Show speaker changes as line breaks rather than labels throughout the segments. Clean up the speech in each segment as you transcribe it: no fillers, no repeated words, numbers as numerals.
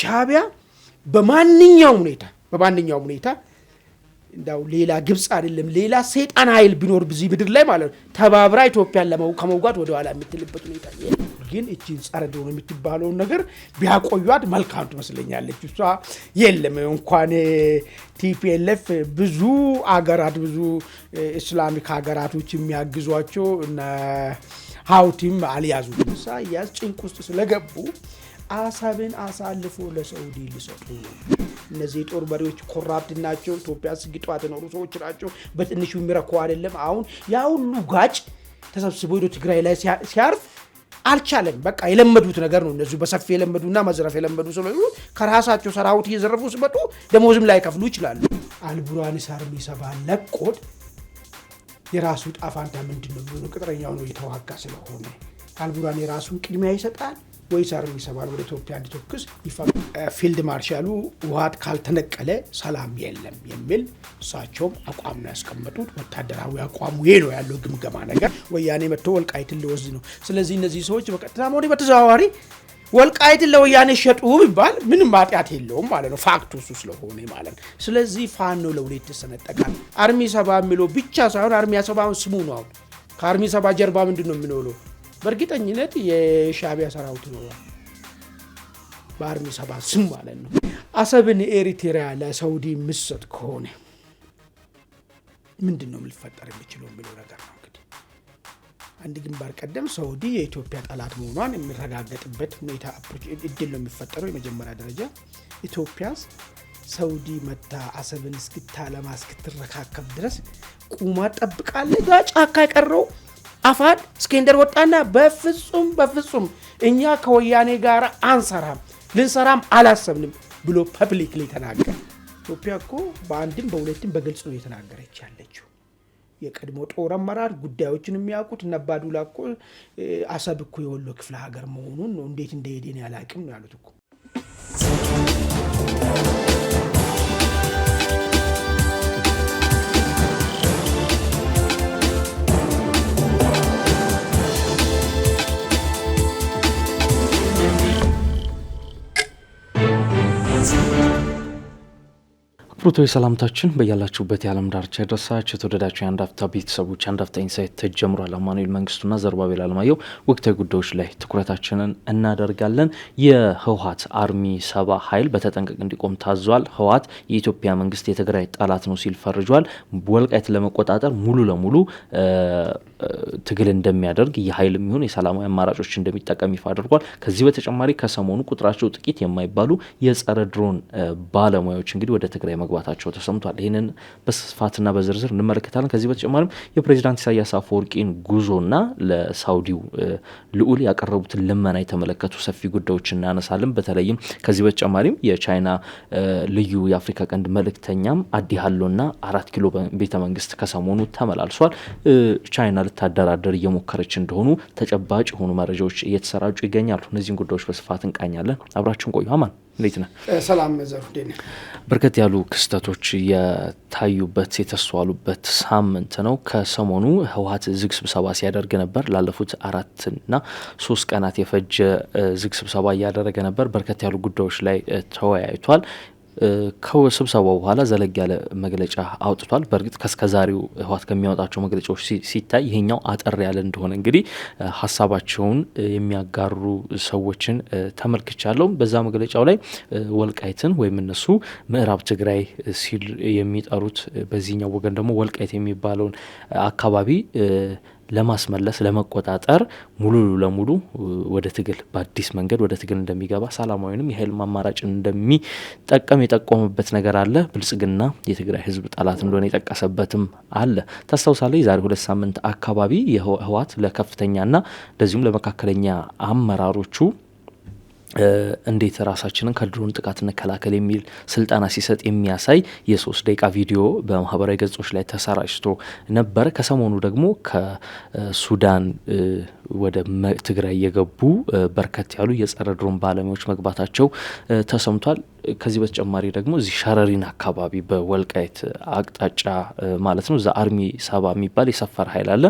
ሻቢያ በማንኛውም ሁኔታ እንዳው ሌላ ግብጽ አይደለም ሌላ ሰይጣን ኃይል ቢኖር በዚህ ምድር ላይ ማለት ነው ተባብራ ኢትዮጵያን ከመውጋት ወደ ኋላ የምትልበት ሁኔታ ግን እቺ ጸረ ድሮን የምትባለው ነገር ቢያቆዩት መልካም ትመስለኛለች እሷ የለም እንኳን ቲፒኤልኤፍ ብዙ አገራት ብዙ እስላሚክ አገራቶች የሚያግዟቸው እና ሀውቲም አልያዙም ሳያዝ ጭንቅ ውስጥ ስለገቡ አሳብን አሳልፎ ለሳውዲ ሊሰጡ እነዚህ ጦር መሪዎች ኮራፕት ናቸው ኢትዮጵያ ስግጧት ነው ሰዎች ናቸው በትንሹ የሚረኩ አይደለም አሁን ያ ሁሉ ጋጭ ተሰብስቦ ወደ ትግራይ ላይ ሲያርፍ አልቻለም በቃ የለመዱት ነገር ነው እነዚህ በሰፊ የለመዱና መዝረፍ የለመዱ ስለሆኑ ከራሳቸው ሰራዊት እየዘረፉ ሲመጡ ደሞዝም ላይ ከፍሉ ይችላሉ አልቡራን ሳርሚ ሰባን ለቆት የራሱ ጣፋንታ ምንድነው ብሎ ቅጥረኛው ነው የተዋጋ ስለሆነ አልቡራን የራሱን ቅድሚያ ይሰጣል ወይ ሳርሚ ሰባን ወደ ኢትዮጵያ እንዲተኩስ ፊልድ ማርሻሉ ውሃት ካልተነቀለ ሰላም የለም የሚል እሳቸውም አቋም ነው ያስቀመጡት ወታደራዊ አቋሙ ነው ያለው ግምገማ ነገር ወያኔ መጥቶ ወልቃይትን ሊወስድ ነው ስለዚህ እነዚህ ሰዎች በቀጥታ ሞዴ በተዘዋዋሪ ወልቃይትን ለወያኔ ሸጡ ቢባል ምንም ማጥያት የለውም ማለት ነው ፋክቱ እሱ ስለሆነ ማለት ስለዚህ ፋኖ ለሁለት ተሰነጠቃል አርሚ ሰባ የሚለው ብቻ ሳይሆን አርሚ ሰባውን ስሙ ነው ከአርሚ ሰባ ጀርባ ምንድነው የሚኖረው በርግጠኝነት የሻቢያ ሰራዊት ነው በአርሚ ሰባ ስም ማለት ነው አሰብን ኤሪትሪያ ለሳውዲ መስጠት ከሆነ ምንድነው ሊፈጠር የሚችለው ብሎ ነገር ነው እንግዲህ አንድ ግንባር ቀደም ሳውዲ የኢትዮጵያ ጠላት መሆኗን የሚረጋገጥበት ሁኔታ እድል ነው የሚፈጠረው የመጀመሪያ ደረጃ ኢትዮጵያስ ሳውዲ መታ አሰብን እስክትረካከብ ድረስ ቁማ ጠብቃለች ጫካ ይቀረው አፋድ እስከንደር ወጣና በፍጹም እኛ ከወያኔ ጋር አንሰራም ልንሰራም አላሰብንም ብሎ ፐብሊክሊ ተናገረ ኢትዮጵያ እኮ በአንድም በሁለትም በግልጽ ነው የተናገረች ያለችው የቀድሞ ጦር አመራር ጉዳዮችን የሚያውቁት ነባዱላ እኮ አሰብ እኮ የወሎ ክፍለ ሀገር መሆኑን ነው እንዴት እንደሄደን ያላቅም ነው ያሉት እኮ
ፕሮቶኮል ሰላምታችን በያላችሁበት የዓለም ዳርቻ ይድረሳችሁ የተወደዳችሁ የአንድ አፍታ ቤተሰቦች አንድ አፍታ ኢንሳይት ተጀምሯል አማኑኤል መንግስቱና ዘርባቤል አለማየሁ ወቅታዊ ጉዳዮች ላይ ትኩረታችንን እናደርጋለን የህወሓት አርሚ 7 ኃይል በተጠንቀቅ እንዲቆም ታዟል ህወሓት የኢትዮጵያ መንግስት የትግራይ ጠላት ነው ሲል ፈርጇል ወልቃይት ለመቆጣጠር ሙሉ ለሙሉ ትግል እንደሚያደርግ የኃይል የሚሆን የሰላማዊ አማራጮች እንደሚጠቀም ይፋ አድርጓል ከዚህ በተጨማሪ ከሰሞኑ ቁጥራቸው ጥቂት የማይባሉ የጸረ ድሮን ባለሙያዎች እንግዲህ ወደ ትግራይ መግባታቸው ተሰምቷል ይሄንን በስፋትና በዝርዝር እንመለከታለን ከዚህ በተጨማሪም የፕሬዝዳንት ኢሳያስ አፈወርቂን ጉዞና ለሳውዲው ልዑል ያቀረቡትን ልመና የተመለከቱ ሰፊ ጉዳዮች እናነሳለን በተለይም ከዚህ በተጨማሪም የቻይና ልዩ የአፍሪካ ቀንድ መልእክተኛም አዲሃሎና 4 ኪሎ ቤተ መንግስት ከሰሞኑ ተመላልሷል ቻይና ልታደራደር እየሞከረች እንደሆኑ ተጨባጭ ሆኑ መረጃዎች እየተሰራጩ ይገኛሉ እነዚህን ጉዳዮች በስፋት እንቃኛለን አብራችሁን ቆዩ አማን እንዴት ነህ
ሰላም መዘሩ ደኔ
በርከት ያሉ ክስተቶች የተታዩበት የተስተዋሉበት ሳምንት ነው ከሰሞኑ ህወሓት ዝግ ስብሰባ ሲያደርግ ነበር ላለፉት 4 እና 3 ቀናት የፈጀ ዝግ ስብሰባ ያደረገ ነበር በርከት ያሉ ጉዳዮች ላይ ተወያይቷል ከስብሰባው በኋላ ዘለግ ያለ መግለጫ አውጥቷል በርግጥ ከስከዛሬው ህወሓት ከሚያወጣቸው መግለጫዎች ሲታይ ይሄኛው አጠር ያለ እንደሆነ እንግዲህ ሐሳባቸውን የሚያጋሩ ሰዎችን ተመልክቻለሁ በዛ መግለጫው ላይ ወልቃይትን ወይም እነሱ ምዕራብ ትግራይ ሲል የሚጠሩት በዚህኛው ወገን ደግሞ ወልቃይት የሚባለውን አካባቢ ለማስመለስ ለመቆጣጠር ሙሉ ለሙሉ ወደ ትግል በአዲስ መንገድ ወደ ትግል እንደሚገባ ሰላማዊንም የኃይል ማማራጭ እንደሚጠቀም የጠቆመበት ነገር አለ ብልጽግና የትግራይ ህዝብ ጠላት እንደሆነ የጠቀሰበትም አለ ታስታውሳለህ የዛሬ 2 ሳምንት አካባቢ የህወሓት ለከፍተኛና እንደዚሁም ለመካከለኛ አመራሮቹ እንዴት ራሳችንን ከድሮን ጥቃት እንከላከል የሚል ስልጣና ሲሰጥ የሚያሳይ የ3 ደቂቃ ቪዲዮ በማህበራዊ ገጾች ላይ ተሰራጭቶ ነበር ከሰሞኑ ደግሞ ከሱዳን ወደ ትግራይ የገቡ በርከት ያሉ የጸረ ድሮን ባለሙያዎች መግባታቸው ተሰምቷል። ከዚህ በተጨማሪ ደግሞ እዚህ ሸረሪን አካባቢ በወልቃይት አቅጣጫ ማለት ነው አርሚ 7 የሚባል የሰፈር ኃይል አለ፣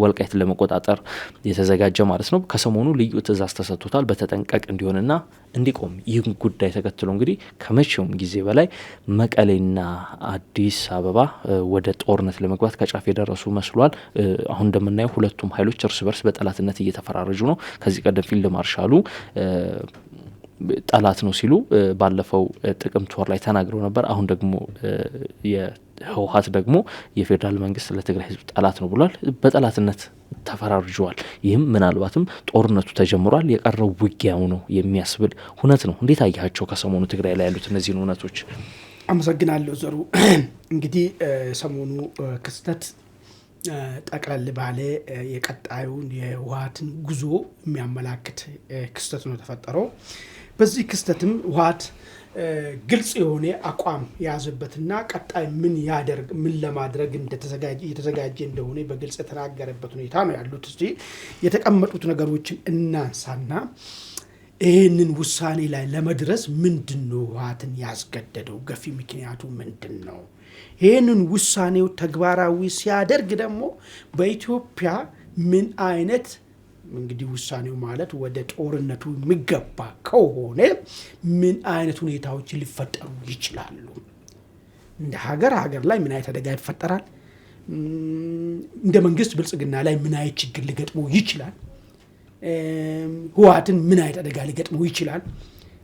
ወልቃይትን ለመቆጣጠር የተዘጋጀ ማለት ነው። ከሰሞኑ ልዩ ትዕዛዝ ተሰጥቶታል በተጠንቀቅ እንዲሆንና እንዲቆም። ይህን ጉዳይ ተከትሎ እንግዲህ ከመቼውም ጊዜ በላይ መቀሌና አዲስ አበባ ወደ ጦርነት ለመግባት ከጫፍ የደረሱ መስሏል። አሁን እንደምናየው ሁለቱም ኃይሎች እርስ በርስ በጠላትነት እየተፈራረጁ ነው። ከዚህ ቀደም ፊልድ ማርሻሉ ጠላት ነው ሲሉ ባለፈው ጥቅምት ወር ላይ ተናግረው ነበር። አሁን ደግሞ የህወሓት ደግሞ የፌዴራል መንግስት ለትግራይ ህዝብ ጠላት ነው ብሏል። በጠላትነት ተፈራርጀዋል። ይህም ምናልባትም ጦርነቱ ተጀምሯል የቀረው ውጊያው ነው የሚያስብል ሁነት ነው። እንዴት አያቸው ከሰሞኑ ትግራይ ላይ ያሉት እነዚህን ሁነቶች?
አመሰግናለሁ ዘሩ። እንግዲህ ሰሞኑ ክስተት ጠቅለል ባለ የቀጣዩን የህወሓትን ጉዞ የሚያመላክት ክስተት ነው ተፈጠረው። በዚህ ክስተትም ህወሓት ግልጽ የሆነ አቋም የያዘበትና ቀጣይ ምን ለማድረግ እየተዘጋጀ እንደሆነ በግልጽ የተናገረበት ሁኔታ ነው ያሉት። እስቲ የተቀመጡት ነገሮችን እናንሳና ይህንን ውሳኔ ላይ ለመድረስ ምንድነው ህወሓትን ያስገደደው? ገፊ ምክንያቱ ምንድን ነው? ይህንን ውሳኔው ተግባራዊ ሲያደርግ ደግሞ በኢትዮጵያ ምን አይነት እንግዲህ ውሳኔው ማለት ወደ ጦርነቱ የሚገባ ከሆነ ምን አይነት ሁኔታዎች ሊፈጠሩ ይችላሉ? እንደ ሀገር ላይ ምን አይነት አደጋ ይፈጠራል? እንደ መንግስት ብልጽግና ላይ ምን አይነት ችግር ሊገጥመው ይችላል? ህወሓትን ምን አይነት አደጋ ሊገጥመው ይችላል?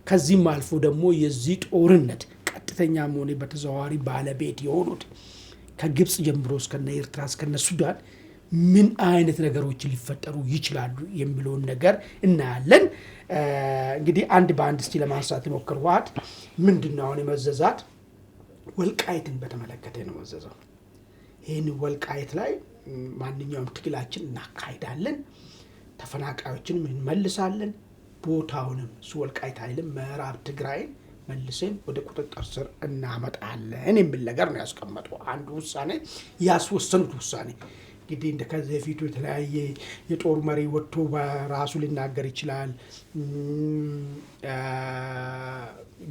ከዚህም አልፎ ደግሞ የዚህ ጦርነት ቀጥተኛም ሆነ በተዘዋዋሪ ባለቤት የሆኑት ከግብጽ ጀምሮ እስከነ ኤርትራ እስከነ ሱዳን ምን አይነት ነገሮች ሊፈጠሩ ይችላሉ የሚለውን ነገር እናያለን። እንግዲህ አንድ በአንድ እስቲ ለማንሳት ሞክር። ህወሓት ምንድነው አሁን የመዘዛት? ወልቃይትን በተመለከተ ነው መዘዛው። ይህን ወልቃይት ላይ ማንኛውም ትግላችን እናካሂዳለን፣ ተፈናቃዮችንም እንመልሳለን፣ ቦታውንም ወልቃይት ኃይልም ምዕራብ ትግራይን መልሰን ወደ ቁጥጥር ስር እናመጣለን የሚል ነገር ነው ያስቀመጠው። አንዱ ውሳኔ ያስወሰኑት ውሳኔ እንግዲህ እንደ ከዚህ በፊቱ የተለያየ የጦር መሪ ወጥቶ በራሱ ሊናገር ይችላል።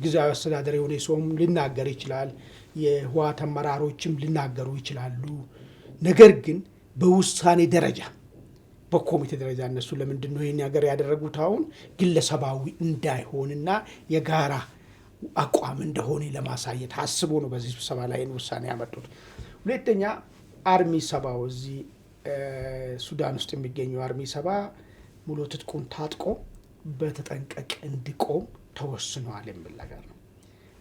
ጊዜያዊ አስተዳደር የሆነ ሰውም ሊናገር ይችላል። የህወሓት አመራሮችም ሊናገሩ ይችላሉ። ነገር ግን በውሳኔ ደረጃ በኮሚቴ ደረጃ እነሱ ለምንድን ነው ይህን ነገር ያደረጉት? አሁን ግለሰባዊ እንዳይሆንና የጋራ አቋም እንደሆነ ለማሳየት አስቦ ነው በዚህ ስብሰባ ላይ ውሳኔ ያመጡት። ሁለተኛ አርሚ 7 እዚህ ሱዳን ውስጥ የሚገኘው አርሚ 7 ሙሉ ትጥቁን ታጥቆ በተጠንቀቅ እንዲቆም ተወስኗል የሚል ነገር ነው።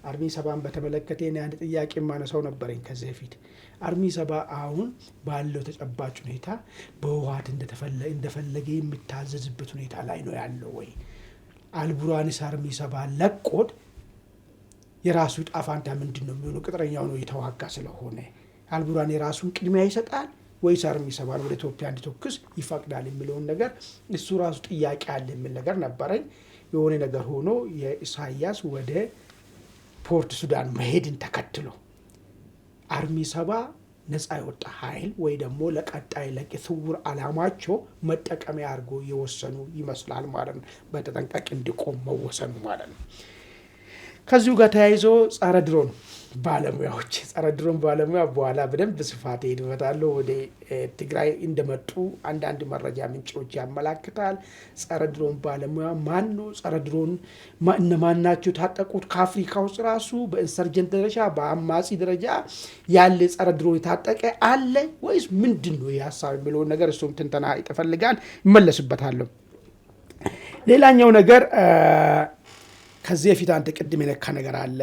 አርሚ 7ን በተመለከተ አንድ ጥያቄ ማነሳው ነበረኝ ከዚህ በፊት። አርሚ 7 አሁን ባለው ተጨባጭ ሁኔታ በህወሓት እንደፈለገ የሚታዘዝበት ሁኔታ ላይ ነው ያለው ወይ? አልቡራኒስ አርሚ 7 ለቆት የራሱ ጣፋንታ ምንድነው የሚሆነው? ቅጥረኛው ነው የተዋጋ ስለሆነ አልቡራን የራሱን ቅድሚያ ይሰጣል ወይስ አርሚ 7 ወደ ኢትዮጵያ እንዲተኩስ ይፈቅዳል የሚለውን ነገር እሱ ራሱ ጥያቄ አለ የሚል ነገር ነበረኝ። የሆነ ነገር ሆኖ የኢሳያስ ወደ ፖርት ሱዳን መሄድን ተከትሎ አርሚ 7 ነፃ የወጣ ኃይል ወይ ደግሞ ለቀጣይ ለስውር ዓላማቸው መጠቀሚያ አድርጎ የወሰኑ ይመስላል ማለት ነው። በተጠንቀቅ እንዲቆም መወሰኑ ማለት ነው። ከዚሁ ጋር ተያይዞ ጸረ ድሮን ባለሙያ በኋላ በደንብ ስፋት ሄድበታለሁ። ወደ ትግራይ እንደመጡ አንዳንድ መረጃ ምንጮች ያመላክታል። ጸረ ድሮን ባለሙያ ማን ነው? ጸረ ድሮን እነማን ናቸው ታጠቁት? ከአፍሪካ ውስጥ ራሱ በኢንሰርጀንት ደረጃ በአማጺ ደረጃ ያለ ጸረ ድሮን የታጠቀ አለ ወይስ ምንድን ነው የሀሳብ የሚለውን ነገር እሱም ትንተና ይፈልጋል፣ ይመለስበታለሁ። ሌላኛው ነገር ከዚህ በፊት አንተ ቅድም የነካ ነገር አለ።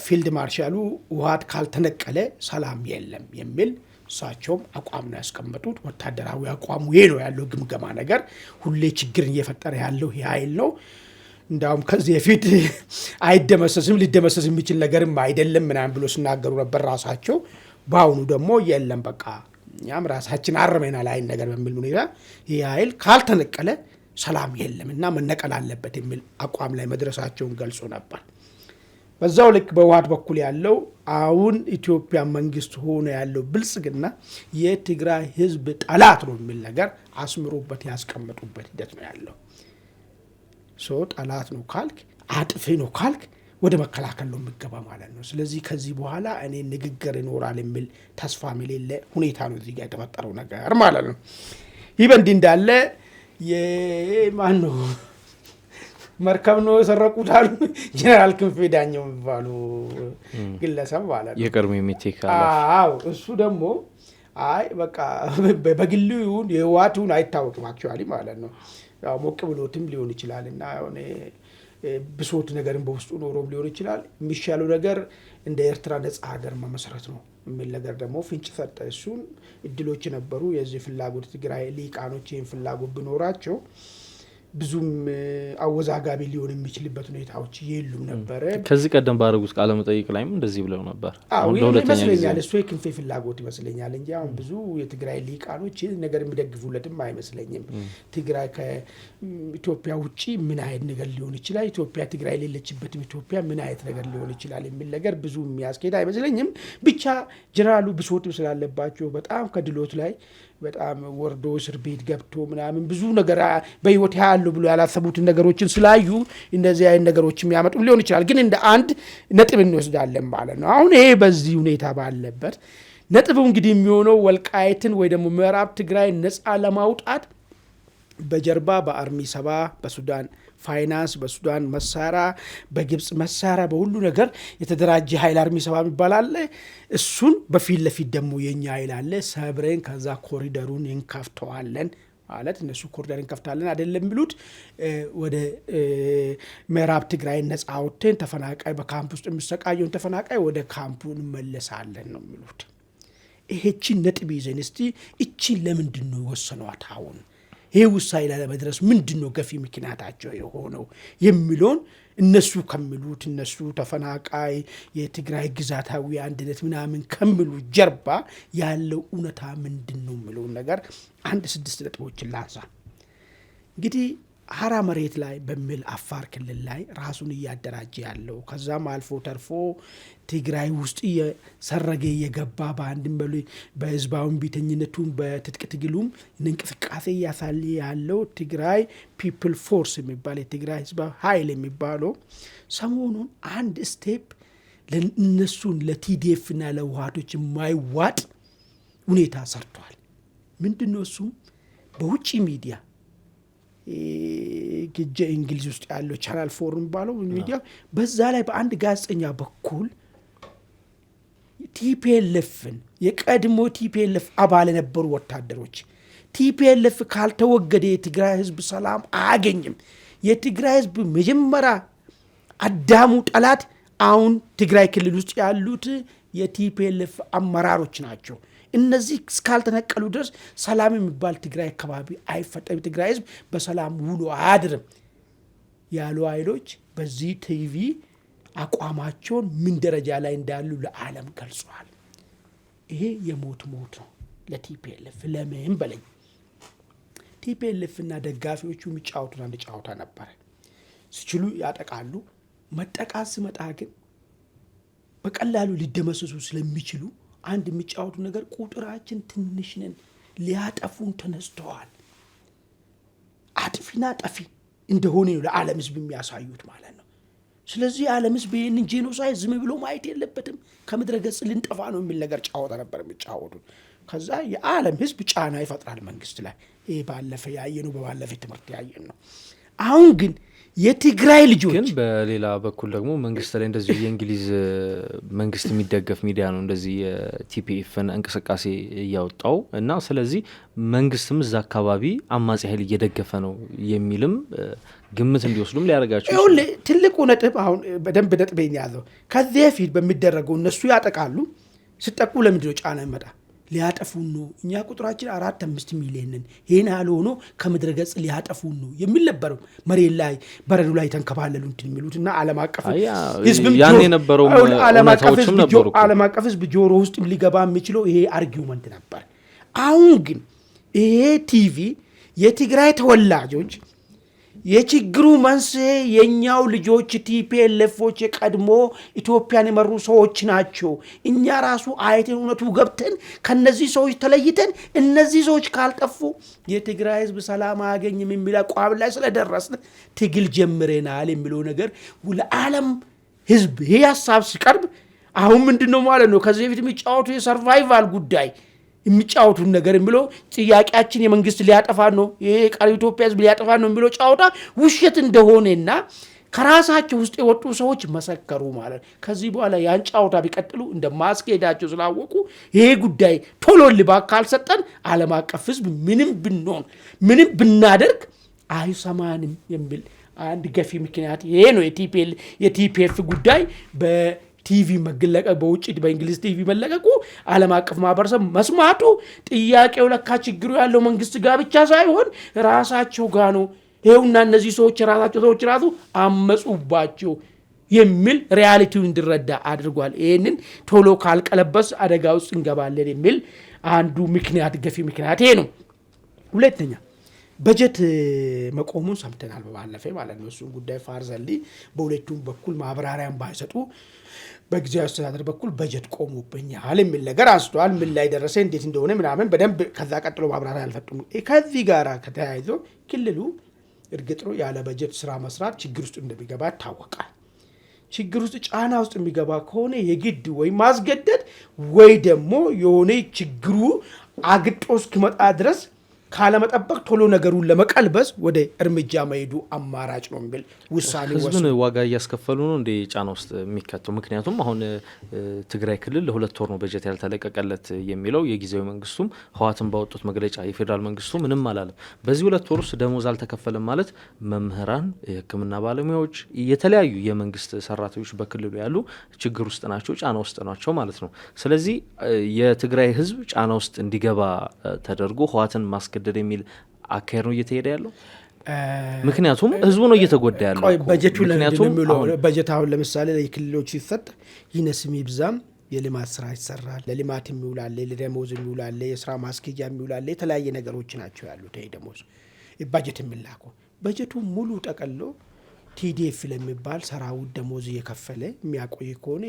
ፊልድ ማርሻሉ ህወሓት ካልተነቀለ ሰላም የለም የሚል እሳቸውም አቋም ነው ያስቀመጡት። ወታደራዊ አቋሙ ይሄ ነው ያለው ግምገማ ነገር። ሁሌ ችግርን እየፈጠረ ያለው ኃይል ነው። እንዳውም ከዚህ በፊት አይደመሰስም ሊደመሰስ የሚችል ነገርም አይደለም ምናምን ብሎ ሲናገሩ ነበር ራሳቸው። በአሁኑ ደግሞ የለም በቃ እኛም ራሳችን አረመናል አይን ነገር በሚል ሁኔታ ይሄ ኃይል ካልተነቀለ ሰላም የለም እና መነቀል አለበት የሚል አቋም ላይ መድረሳቸውን ገልጾ ነበር። በዛው ልክ በህወሓት በኩል ያለው አሁን ኢትዮጵያ መንግስት ሆነ ያለው ብልጽግና የትግራይ ህዝብ ጠላት ነው የሚል ነገር አስምሮበት ያስቀመጡበት ሂደት ነው ያለው። ጠላት ነው ካልክ አጥፊ ነው ካልክ ወደ መከላከል ነው የሚገባ ማለት ነው። ስለዚህ ከዚህ በኋላ እኔ ንግግር ይኖራል የሚል ተስፋ የሌለ ሁኔታ ነው እዚህ ጋር የተፈጠረው ነገር ማለት ነው። ይህ በእንዲህ እንዳለ የማን ነው መርከብ ነው የሰረቁት አሉ ጀነራል ክንፌ ዳኘው የሚባሉ ግለሰብ ማለት ነው።
የቀድሞ ሚቴክ
እሱ ደግሞ አይ በቃ በግሉ ይሁን የህወሓቱን አይታወቅም አክቹአሊ ማለት ነው። ያው ሞቅ ብሎትም ሊሆን ይችላል እና የሆነ ብሶት ነገርን በውስጡ ኖሮም ሊሆን ይችላል። የሚሻለው ነገር እንደ ኤርትራ ነጻ ሀገር መመስረት ነው የሚል ነገር ደግሞ ፍንጭ ሰጠ። እሱን እድሎች ነበሩ የዚህ ፍላጎት ትግራይ ሊቃኖች ይህን ፍላጎት ቢኖራቸው ብዙም አወዛጋቢ ሊሆን የሚችልበት ሁኔታዎች የሉም ነበረ።
ከዚህ ቀደም ባደረጉት ቃለ መጠይቅ ላይም እንደዚህ ብለው ነበር።
ይመስለኛል እሱ የክንፌ ፍላጎት ይመስለኛል እንጂ አሁን ብዙ የትግራይ ሊቃኖች ነገር የሚደግፉለትም አይመስለኝም። ትግራይ ከኢትዮጵያ ውጪ ምን አይነት ነገር ሊሆን ይችላል፣ ኢትዮጵያ ትግራይ የሌለችበትም ኢትዮጵያ ምን አይነት ነገር ሊሆን ይችላል የሚል ነገር ብዙ የሚያስኬድ አይመስለኝም። ብቻ ጀነራሉ ብሶት ስላለባቸው በጣም ከድሎት ላይ በጣም ወርዶ እስር ቤት ገብቶ ምናምን ብዙ ነገር በህይወት ያሉ ብሎ ያላሰቡትን ነገሮችን ስላዩ እንደዚህ አይነት ነገሮች የሚያመጡ ሊሆን ይችላል። ግን እንደ አንድ ነጥብ እንወስዳለን ማለት ነው። አሁን ይሄ በዚህ ሁኔታ ባለበት ነጥቡ እንግዲህ የሚሆነው ወልቃይትን ወይ ደግሞ ምዕራብ ትግራይ ነፃ ለማውጣት በጀርባ በአርሚ 7 በሱዳን ፋይናንስ በሱዳን መሳሪያ በግብጽ መሳሪያ በሁሉ ነገር የተደራጀ ኃይል አርሚ 7 ይባላል። እሱን በፊት ለፊት ደግሞ የኛ ኃይል አለ ሰብረን ከዛ ኮሪደሩን እንከፍተዋለን ማለት እነሱ ኮሪደር እንከፍታለን አይደለም ብሉት ወደ ምዕራብ ትግራይ ነፃ አውጥተን ተፈናቃይ በካምፕ ውስጥ የሚሰቃየውን ተፈናቃይ ወደ ካምፑ እንመለሳለን ነው የሚሉት። ይሄቺን ነጥብ ይዘን እስቲ እቺን ለምንድን ነው የወሰኗት አሁን ይሄ ውሳኔ ላይ ለመድረስ ምንድነው ገፊ ምክንያታቸው የሆነው የሚለውን እነሱ ከሚሉት እነሱ ተፈናቃይ የትግራይ ግዛታዊ አንድነት ምናምን ከሚሉ ጀርባ ያለው እውነታ ምንድነው የሚለው ነገር 6 ነጥቦችን ላንሳ። እንግዲህ ሀራ መሬት ላይ በሚል አፋር ክልል ላይ ራሱን እያደራጀ ያለው ከዛም አልፎ ተርፎ ትግራይ ውስጥ የሰረገ የገባ በአንድም በሉ በህዝባዊ ቢተኝነቱን በትጥቅ ትግሉም እንቅስቃሴ ያሳለ ያለው ትግራይ ፒፕል ፎርስ የሚባል የትግራይ ህዝባዊ ኃይል የሚባለው ሰሞኑን አንድ ስቴፕ ለነሱን ለቲዲኤፍ እና ለውሃቶች የማይዋጥ ሁኔታ ሰርቷል። ምንድነው እሱ? በውጪ ሚዲያ ግጀ እንግሊዝ ውስጥ ያለው ቻናል 4 የሚባለው ሚዲያ በዛ ላይ በአንድ ጋዜጠኛ በኩል ቲፒኤልኤፍን የቀድሞ ቲፒኤልኤፍ አባል የነበሩ ወታደሮች ቲፒኤልኤፍ ካልተወገደ የትግራይ ህዝብ ሰላም አያገኝም፣ የትግራይ ህዝብ መጀመሪያ አዳሙ ጠላት አሁን ትግራይ ክልል ውስጥ ያሉት የቲፒኤልኤፍ አመራሮች ናቸው፣ እነዚህ እስካልተነቀሉ ድረስ ሰላም የሚባል ትግራይ አካባቢ አይፈጠም፣ ትግራይ ህዝብ በሰላም ውሎ አያድርም ያሉ ኃይሎች በዚህ ቲቪ አቋማቸውን ምን ደረጃ ላይ እንዳሉ ለዓለም ገልጸዋል። ይሄ የሞት ሞት ነው ለቲፒኤልኤፍ። ለምን በለኝ ቲፒኤልኤፍ እና ደጋፊዎቹ የሚጫወቱት አንድ ጨዋታ ነበር። ሲችሉ ያጠቃሉ። መጠቃት ሲመጣ ግን በቀላሉ ሊደመሰሱ ስለሚችሉ አንድ የሚጫወቱ ነገር ቁጥራችን ትንሽ ነን፣ ሊያጠፉን ተነስተዋል፣ አጥፊና ጠፊ እንደሆነ ነው ለዓለም ህዝብ የሚያሳዩት ማለት ነው። ስለዚህ የዓለም ህዝብ ይህንን ጄኖሳይድ ዝም ብሎ ማየት የለበትም፣ ከምድረ ገጽ ልንጠፋ ነው የሚል ነገር ጫወታ ነበር የሚጫወቱት። ከዛ የዓለም ህዝብ ጫና ይፈጥራል መንግስት ላይ። ይሄ ባለፈ ያየነው በባለፈ ትምህርት ያየን ነው። አሁን ግን የትግራይ ልጆች
ግን በሌላ በኩል ደግሞ መንግስት ላይ እንደዚህ የእንግሊዝ መንግስት የሚደገፍ ሚዲያ ነው እንደዚህ የቲፒኤፍን እንቅስቃሴ እያወጣው እና ስለዚህ መንግስትም እዛ አካባቢ አማጺ ኃይል እየደገፈ ነው የሚልም ግምት እንዲወስዱም ሊያደርጋቸው
ይሁን። ትልቁ ነጥብ አሁን በደንብ ነጥቤን ያዘው ከዚህ በፊት በሚደረገው እነሱ ያጠቃሉ። ሲጠቁ ለምንድነው ጫና ይመጣ? ሊያጠፉን ነው፣ እኛ ቁጥራችን 4-5 ሚሊዮን ነን፣ ይሄን ያህል ሆኖ ከምድረ ገጽ ሊያጠፉን ነው የሚል ነበረው። መሬት ላይ በረዶ ላይ ተንከባለሉ እንትን የሚሉትና ዓለም አቀፍ ህዝብም
ያን የነበረው እውነታዎችም ነበሩ።
ዓለም አቀፍ ህዝብ ጆሮ ውስጥ ሊገባ የሚችለው ይሄ አርጊውመንት ነበር። አሁን ግን ይሄ ቲቪ የትግራይ ተወላጆች የችግሩ መንስኤ የኛው ልጆች ቲፒኤልኤፎች የቀድሞ ኢትዮጵያን የመሩ ሰዎች ናቸው። እኛ ራሱ አይተን እውነቱ ገብተን ከነዚህ ሰዎች ተለይተን እነዚህ ሰዎች ካልጠፉ የትግራይ ህዝብ ሰላም አያገኝም የሚል አቋም ላይ ስለደረስን ትግል ጀምረናል የሚለው ነገር ለዓለም ህዝብ ይሄ ሀሳብ ሲቀርብ አሁን ምንድነው ማለት ነው ከዚህ በፊት የሚጫወቱ የሰርቫይቫል ጉዳይ የሚጫወቱን ነገር የሚለው ጥያቄያችን የመንግስት ሊያጠፋ ነው የቃል ኢትዮጵያ ህዝብ ሊያጠፋ ነው የሚለው ጫወታ ውሸት እንደሆነና ከራሳቸው ውስጥ የወጡ ሰዎች መሰከሩ ማለት ከዚህ በኋላ ያን ጫወታ ቢቀጥሉ እንደማስኬዳቸው ስላወቁ ይሄ ጉዳይ ቶሎ ልባክ ካልሰጠን ዓለም አቀፍ ህዝብ ምንም ብንሆን ምንም ብናደርግ አይሰማንም የሚል አንድ ገፊ ምክንያት ይሄ ነው የቲፒኤፍ ጉዳይ በቲቪ መገለቀ በውጭ በእንግሊዝ ቲቪ መለቀቁ ዓለም አቀፍ ማህበረሰብ መስማቱ ጥያቄው ለካ ችግሩ ያለው መንግስት ጋር ብቻ ሳይሆን ራሳቸው ጋር ነው ይሄውና እነዚህ ሰዎች ራሳቸው ሰዎች ራሱ አመጹባቸው የሚል ሪያሊቲው እንዲረዳ አድርጓል ይሄንን ቶሎ ካልቀለበስ አደጋ ውስጥ እንገባለን የሚል አንዱ ምክንያት ገፊ ምክንያት ይሄ ነው ሁለተኛ በጀት መቆሙን ሰምተናል በባለፈ ማለት ነው እሱን ጉዳይ ፋርዘሊ በሁለቱም በኩል ማብራሪያን ባይሰጡ በጊዜያዊ አስተዳደር በኩል በጀት ቆሙብኛል የሚል ነገር አስተዋል ምን ላይ ደረሰ እንዴት እንደሆነ ምናምን በደንብ ከዛ ቀጥሎ ማብራሪያ አልፈጡም ከዚህ ጋር ከተያይዞ ክልሉ እርግጥ ነው ያለ በጀት ስራ መስራት ችግር ውስጥ እንደሚገባ ታወቃል ችግር ውስጥ ጫና ውስጥ የሚገባ ከሆነ የግድ ወይ ማስገደድ ወይ ደግሞ የሆነ ችግሩ አግጦ እስኪመጣ ድረስ ካለመጠበቅ ቶሎ ነገሩን ለመቀልበስ ወደ እርምጃ መሄዱ አማራጭ ነው የሚል ውሳኔ ወሰኑ
ህዝብን ዋጋ እያስከፈሉ ነው እንደ ጫና ውስጥ የሚከተው ምክንያቱም አሁን ትግራይ ክልል ለሁለት ወር ነው በጀት ያልተለቀቀለት የሚለው የጊዜያዊ መንግስቱም ህዋትን ባወጡት መግለጫ የፌደራል መንግስቱ ምንም አላለም በዚህ ሁለት ወር ውስጥ ደሞዝ አልተከፈለም ማለት መምህራን የህክምና ባለሙያዎች የተለያዩ የመንግስት ሰራተኞች በክልሉ ያሉ ችግር ውስጥ ናቸው ጫና ውስጥ ናቸው ማለት ነው ስለዚህ የትግራይ ህዝብ ጫና ውስጥ እንዲገባ ተደርጎ ህዋትን ማስገደድ የሚል አካሄድ ነው እየተሄደ ያለው ምክንያቱም ህዝቡ ነው እየተጎዳ ያለው
በጀታውን ለምሳሌ ለክልሎች ይሰጥ ይነስም ይብዛም የልማት ስራ ይሰራል ለልማት የሚውላል ለደሞዝ የሚውላል የስራ ማስኬጃ የሚውላል የተለያየ ነገሮች ናቸው ያሉት ይሄ ደሞዝ በጀት የሚላኩ በጀቱ ሙሉ ጠቀሎ ቲዲኤፍ ለሚባል ሰራዊት ደሞዝ እየከፈለ የሚያቆይ ከሆነ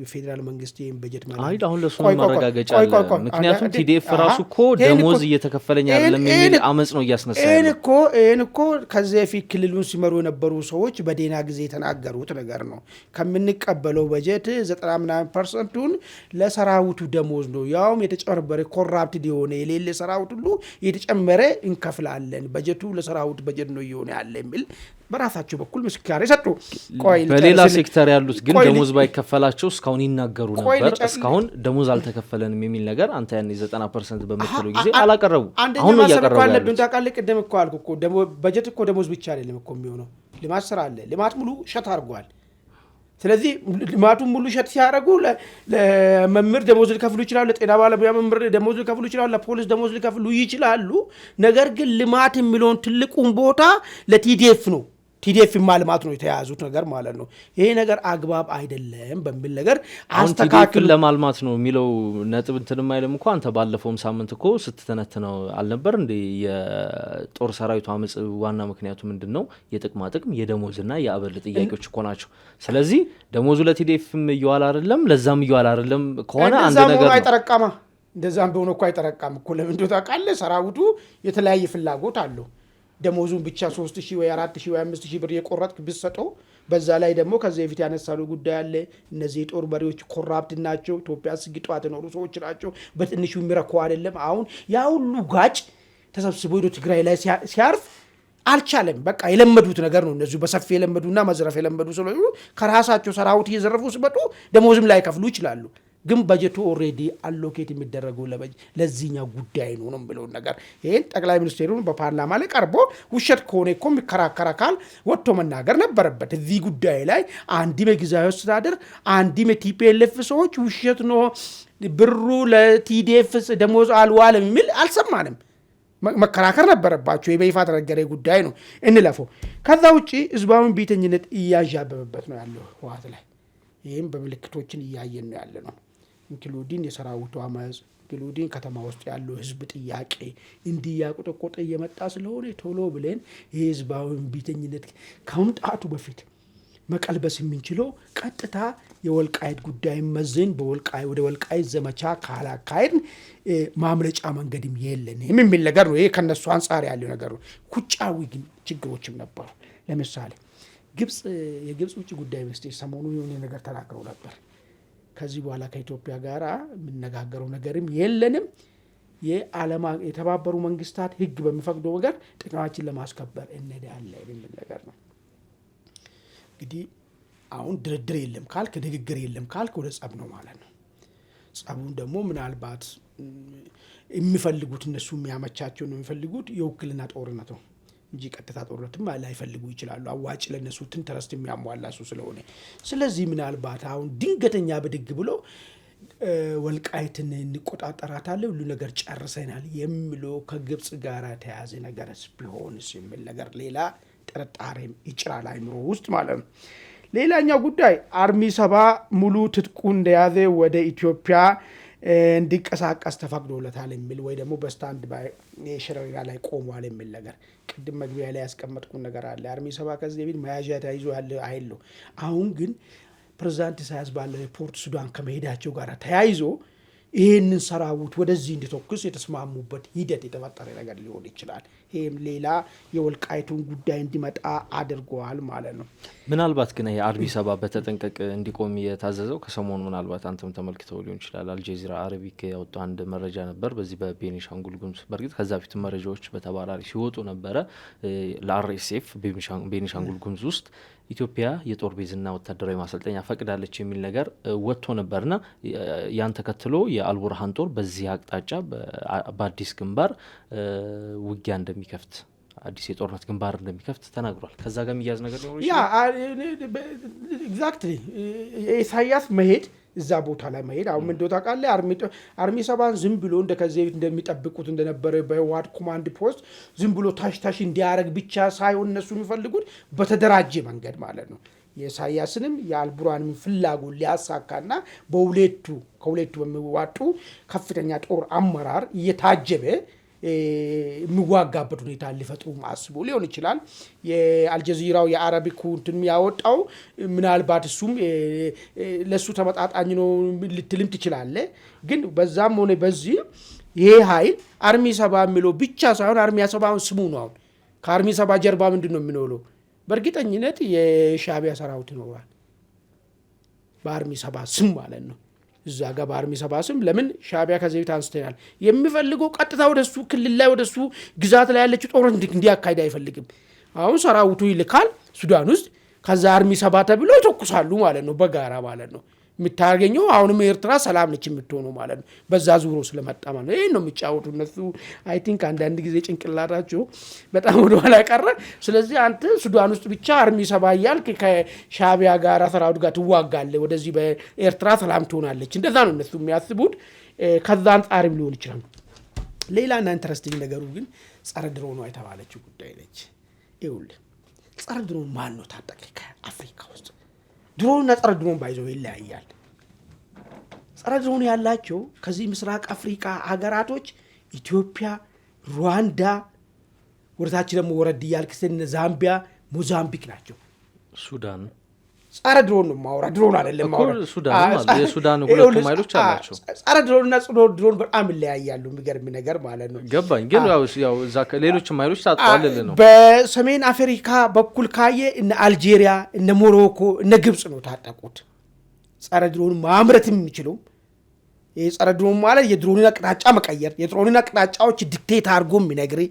የፌደራል መንግስት ይሄን በጀት ማለት
አይደል አሁን ለሱ ማረጋገጫ አለ ምክንያቱም ቲዲኤፍ ራሱ እኮ ደሞዝ እየተከፈለኝ አይደለም የሚል አመጽ ነው እያስነሳ
ይሄን እኮ ከዚህ ፊት ክልሉን ሲመሩ የነበሩ ሰዎች በዴና ጊዜ የተናገሩት ነገር ነው ከምንቀበለው በጀት 90% ለሰራዊቱ ደሞዝ ነው ያውም የተጨመረ ኮራፕትድ የሆነ የሌለ ሰራዊት ሁሉ የተጨመረ እንከፍላለን በጀቱ ለሰራዊቱ በጀት ነው ይሆነ ያለ የሚል በራሳቸው በኩል ምስካር ይሰጡ
በሌላ ሴክተር ያሉት ግን ደሞዝ ባይከፈላቸው እስካሁን ይናገሩ ነበር እስካሁን ደሞዝ አልተከፈለንም የሚል ነገር አንተ ያን 90% በመተለው ጊዜ አላቀረቡ አሁን ነው ያቀረቡ
ያለው ታቃለ ቅድም እኮ አልኩ እኮ በጀት እኮ ደሞዝ ብቻ አይደለም እኮ የሚሆነው ልማት ስራ አለ ልማት ሙሉ ሸት አድርጓል ስለዚህ ልማቱን ሙሉ ሸት ሲያደርጉ ለመምህር ደሞዝ ሊከፍሉ ይችላሉ ለጤና ባለሙያ መምህር ደሞዝ ሊከፍሉ ይችላሉ ለፖሊስ ደሞዝ ሊከፍሉ ይችላሉ ነገር ግን ልማት የሚለውን ትልቁን ቦታ ለቲዲኤፍ ነው ቲዲኤፍ ማልማት ነው የተያዙት ነገር ማለት ነው ይሄ ነገር አግባብ አይደለም በሚል ነገር
አስተካክል ለማልማት ነው የሚለው ነጥብ እንትንም አይደለም እኮ አንተ ባለፈውም ሳምንት እኮ ስትተነትነው አልነበር እንዴ የጦር ሰራዊቱ አመጽ ዋና ምክንያቱ ምንድነው የጥቅማ ጥቅም የደሞዝና የአበል ጥያቄዎች እኮ ናቸው ስለዚህ ደሞዙ ለቲዲኤፍም ይዋል አይደለም ለዛም ይዋል አይደለም ከሆነ አንድ ነገር ነው
አይጠረቃማ እንደዛም ቢሆን እኮ አይጠረቃም እኮ ለምን እንደታቃለ ሰራዊቱ የተለያየ ፍላጎት አለው ደሞዙን ብቻ 3000 ወይ 4000 ወይ 5000 ብር የቆረጥክ ብትሰጠው በዛ ላይ ደግሞ ከዚህ በፊት ያነሳሉ ጉዳይ አለ እነዚህ ጦር መሪዎች ኮራፕት ናቸው ኢትዮጵያ ስግጧት ነው ሰዎች ናቸው በትንሹ የሚረኩ አይደለም አሁን ያ ሁሉ ጋጭ ተሰብስቦ ወደ ትግራይ ላይ ሲያርፍ አልቻለም በቃ የለመዱት ነገር ነው እነዚህ በሰፊ የለመዱና መዝረፍ የለመዱ ስለሆኑ ከራሳቸው ሰራዊት እየዘረፉ ሲመጡ ደሞዝም ላይ ከፍሉ ይችላሉ ግን በጀቱ ኦሬዲ አሎኬት የሚደረገው ለዚህኛው ጉዳይ ነው ብለው ነገር ይሄን ጠቅላይ ሚኒስትሩን በፓርላማ ላይ ቀርቦ ውሸት ከሆነ እኮ የሚከራከር አካል ወጥቶ መናገር ነበረበት እዚህ ጉዳይ ላይ አንዲ በጊዜያዊ አስተዳደር አንዲ በቲፒኤልኤፍ ሰዎች ውሸት ነው ብሩ ለቲዲኤፍ ደሞዝ አልዋለም የሚል አልሰማንም መከራከር ነበረባቸው የበይፋ ተነገረ ጉዳይ ነው እንለፈው ከዛ ውጪ ህዝባውን ቢተኝነት እያዣበበበት ነው ያለው ህዋት ላይ ይሄም በምልክቶችን እያየን ነው ያለ ነው ኢንክሉዲንግ የሰራዊቱ አመጽ ኢንክሉዲንግ ከተማ ውስጥ ያለው ህዝብ ጥያቄ እንዲያቆጠቆጠ እየመጣ ስለሆነ ቶሎ ብለን የህዝባዊ እምቢተኝነት ከመምጣቱ በፊት መቀልበስ የምንችለው ቀጥታ የወልቃይት ጉዳይ መዘን ወደ ወልቃይት ዘመቻ ካላካሄድን ማምለጫ መንገድም የለንም የሚል ነገር ነው። ይሄ ከነሱ አንጻር ያለው ነገር ነው። ኩጫዊ ግን ችግሮችም ነበሩ። ለምሳሌ የግብጽ ውጭ ጉዳይ ሚኒስቴር ሰሞኑ የሆነ ነገር ተናግረው ነበር። ከዚህ በኋላ ከኢትዮጵያ ጋር የምንነጋገረው ነገርም የለንም፣ የተባበሩ መንግስታት ህግ በሚፈቅደው ነገር ጥቅማችን ለማስከበር እንሄዳለን የሚል ነገር ነው። እንግዲህ አሁን ድርድር የለም ካልክ ንግግር የለም ካልክ ወደ ጸብ ነው ማለት ነው። ጸቡን ደግሞ ምናልባት የሚፈልጉት እነሱ የሚያመቻቸው ነው የሚፈልጉት የውክልና ጦርነት ነው እንጂ ቀጥታ ጦርነትም ላይፈልጉ ይችላሉ። አዋጭ ለነሱ ኢንተረስት የሚያሟላ እሱ ስለሆነ ስለዚህ ምናልባት አሁን ድንገተኛ ብድግ ብሎ ወልቃይትን እንቆጣጠራታለን ሁሉ ነገር ጨርሰናል የሚለው ከግብጽ ጋር ተያዘ ነገርስ ቢሆንስ የሚል ነገር ሌላ ጥርጣሬም ይጭራል አይምሮ ውስጥ ማለት ነው። ሌላኛው ጉዳይ አርሚ 70 ሙሉ ትጥቁ እንደያዘ ወደ ኢትዮጵያ እንዲንቀሳቀስ ተፈቅዶለታል የሚል ወይ ደግሞ በስታንድ ባይ የሽረራ ላይ ቆሟል የሚል ነገር ቅድም መግቢያ ላይ ያስቀመጥኩት ነገር አለ። አርሚ 70 ከዚህ በፊት መያዣ ተይዞ ያለ አይደል። አሁን ግን ፕሬዝዳንት ኢሳያስ ባለው ሪፖርት ሱዳን ከመሄዳቸው ጋር ተያይዞ ይህንን ሰራዊት ወደዚህ እንዲተኩስ የተስማሙበት ሂደት የተፈጠረ ነገር ሊሆን ይችላል። ይህም ሌላ የወልቃይቱን ጉዳይ እንዲመጣ አድርገዋል ማለት ነው።
ምናልባት ግን የአርሚ 70 በተጠንቀቅ እንዲቆም የታዘዘው ከሰሞኑ ምናልባት አንተም ተመልክተው ሊሆን ይችላል። አልጀዚራ አረቢክ ያወጣው አንድ መረጃ ነበር በዚህ በቤኒሻንጉል ጉሙዝ። በእርግጥ ከዛ በፊት መረጃዎች በተባራሪ ሲወጡ ነበረ። ለአርኤስኤፍ ቤኒሻንጉል ጉሙዝ ውስጥ ኢትዮጵያ የጦር ቤዝና ወታደራዊ ማሰልጠኛ ፈቅዳለች የሚል ነገር ወጥቶ ነበርና ያን ተከትሎ የአልቡርሃን ጦር በዚህ አቅጣጫ በአዲስ ግንባር ውጊያ እንደሚከፍት አዲስ የጦርነት ግንባር እንደሚከፍት ተናግሯል። ከዛ ጋር የሚያዝ ነገር ነው
ኤግዛክትሊ ኢሳያስ መሄድ እዛ ቦታ ላይ መሄድ አሁን ምን እንደው ታውቃለህ አርሚ 70 ዝም ብሎ እንደከዚህ እንደሚጠብቁት እንደነበረ በህወሓት ኮማንድ ፖስት ዝም ብሎ ታሽ እንዲያረግ ብቻ ሳይሆን እነሱ የሚፈልጉት በተደራጀ መንገድ ማለት ነው የኢሳያስንም የአልቡርሃንም ፍላጎት ሊያሳካና ከሁለቱ በሚዋጡ ከፍተኛ ጦር አመራር እየታጀበ የሚዋጋበት ሁኔታ ሊፈጥሩ አስቦ ሊሆን ይችላል። የአልጀዚራው የአረቢኩ እንትን ያወጣው ምናልባት እሱም ለሱ ተመጣጣኝ ነው ልትልም ትችላለህ። ግን በዛም ሆነ በዚህ ይሄ ኃይል አርሚ 70 የሚለው ብቻ ሳይሆን አርሚ 70 ስሙ ነው። አሁን ከአርሚ 70 ጀርባ ምንድን ነው የሚኖረው? በእርግጠኝነት የሻዕቢያ ሰራዊት ይኖራል በአርሚ 70 ስም ማለት ነው። እዛ ጋር በአርሚ 70 ስም ለምን ሻዕቢያ ከዚህ ቤት አንስተናል የሚፈልገው ቀጥታ ወደሱ ክልል ላይ ወደሱ ግዛት ላይ ያለችው ጦርነት እንዲያካሂድ አይፈልግም። አሁን ሰራዊቱ ይልካል ሱዳን ውስጥ ከዛ አርሚ 70 ተብሎ ይተኩሳሉ ማለት ነው በጋራ ማለት ነው። የምታገኘው አሁንም ኤርትራ ሰላም ነች የምትሆነው ማለት ነው በዛ ዙሮ ስለመጣ ማለት ነው። ይሄን ነው የሚጫወቱ እነሱ። አይ ቲንክ አንዳንድ ጊዜ ጭንቅላታቸው በጣም ወደ ኋላ ቀረ። ስለዚህ አንተ ሱዳን ውስጥ ብቻ አርሚ 70 እያልክ ከሻዕቢያ ጋር ሰራዊት ጋር ትዋጋለህ፣ ወደዚህ በኤርትራ ሰላም ትሆናለች። እንደዛ ነው እነሱ የሚያስቡት። ከዛ አንጻርም ሊሆን ይችላል። ሌላና ኢንተረስቲንግ ነገሩ ግን ጸረ ድሮኗ የተባለችው ጉዳይ ነች። ይኸውልህ ጸረ ድሮን ማን ነው ታጠቀ ከአፍሪካ ውስጥ? ድሮንና ጸረ ድሮን ባይዘው ይለያያል። ጸረ ድሮን ያላቸው ከዚህ ምስራቅ አፍሪካ ሀገራቶች ኢትዮጵያ፣ ሩዋንዳ፣ ወደታች ደግሞ ወረድ ያልክ ዛምቢያ፣ ሞዛምቢክ ናቸው።
ሱዳን
ጸረ ድሮን ነው ማውራ ድሮን አይደለም ማውራ
የሱዳን ሁለቱም ኃይሎች አላቸው።
ጸረ ድሮንና ድሮን በጣም ይለያያሉ። የሚገርም ነገር ማለት ነው።
ገባኝ። ግን ያው እዛ ሌሎችም ኃይሎች ታጥቷል ነው።
በሰሜን አፍሪካ በኩል ካየ እነ አልጄሪያ፣ እነ ሞሮኮ፣ እነ ግብጽ ነው ታጠቁት። ጸረ ድሮን ማምረት የሚችለው የጸረ ድሮን ማለት የድሮንን አቅጣጫ መቀየር፣ የድሮንን አቅጣጫዎች ዲክቴት አድርጎ የሚነግር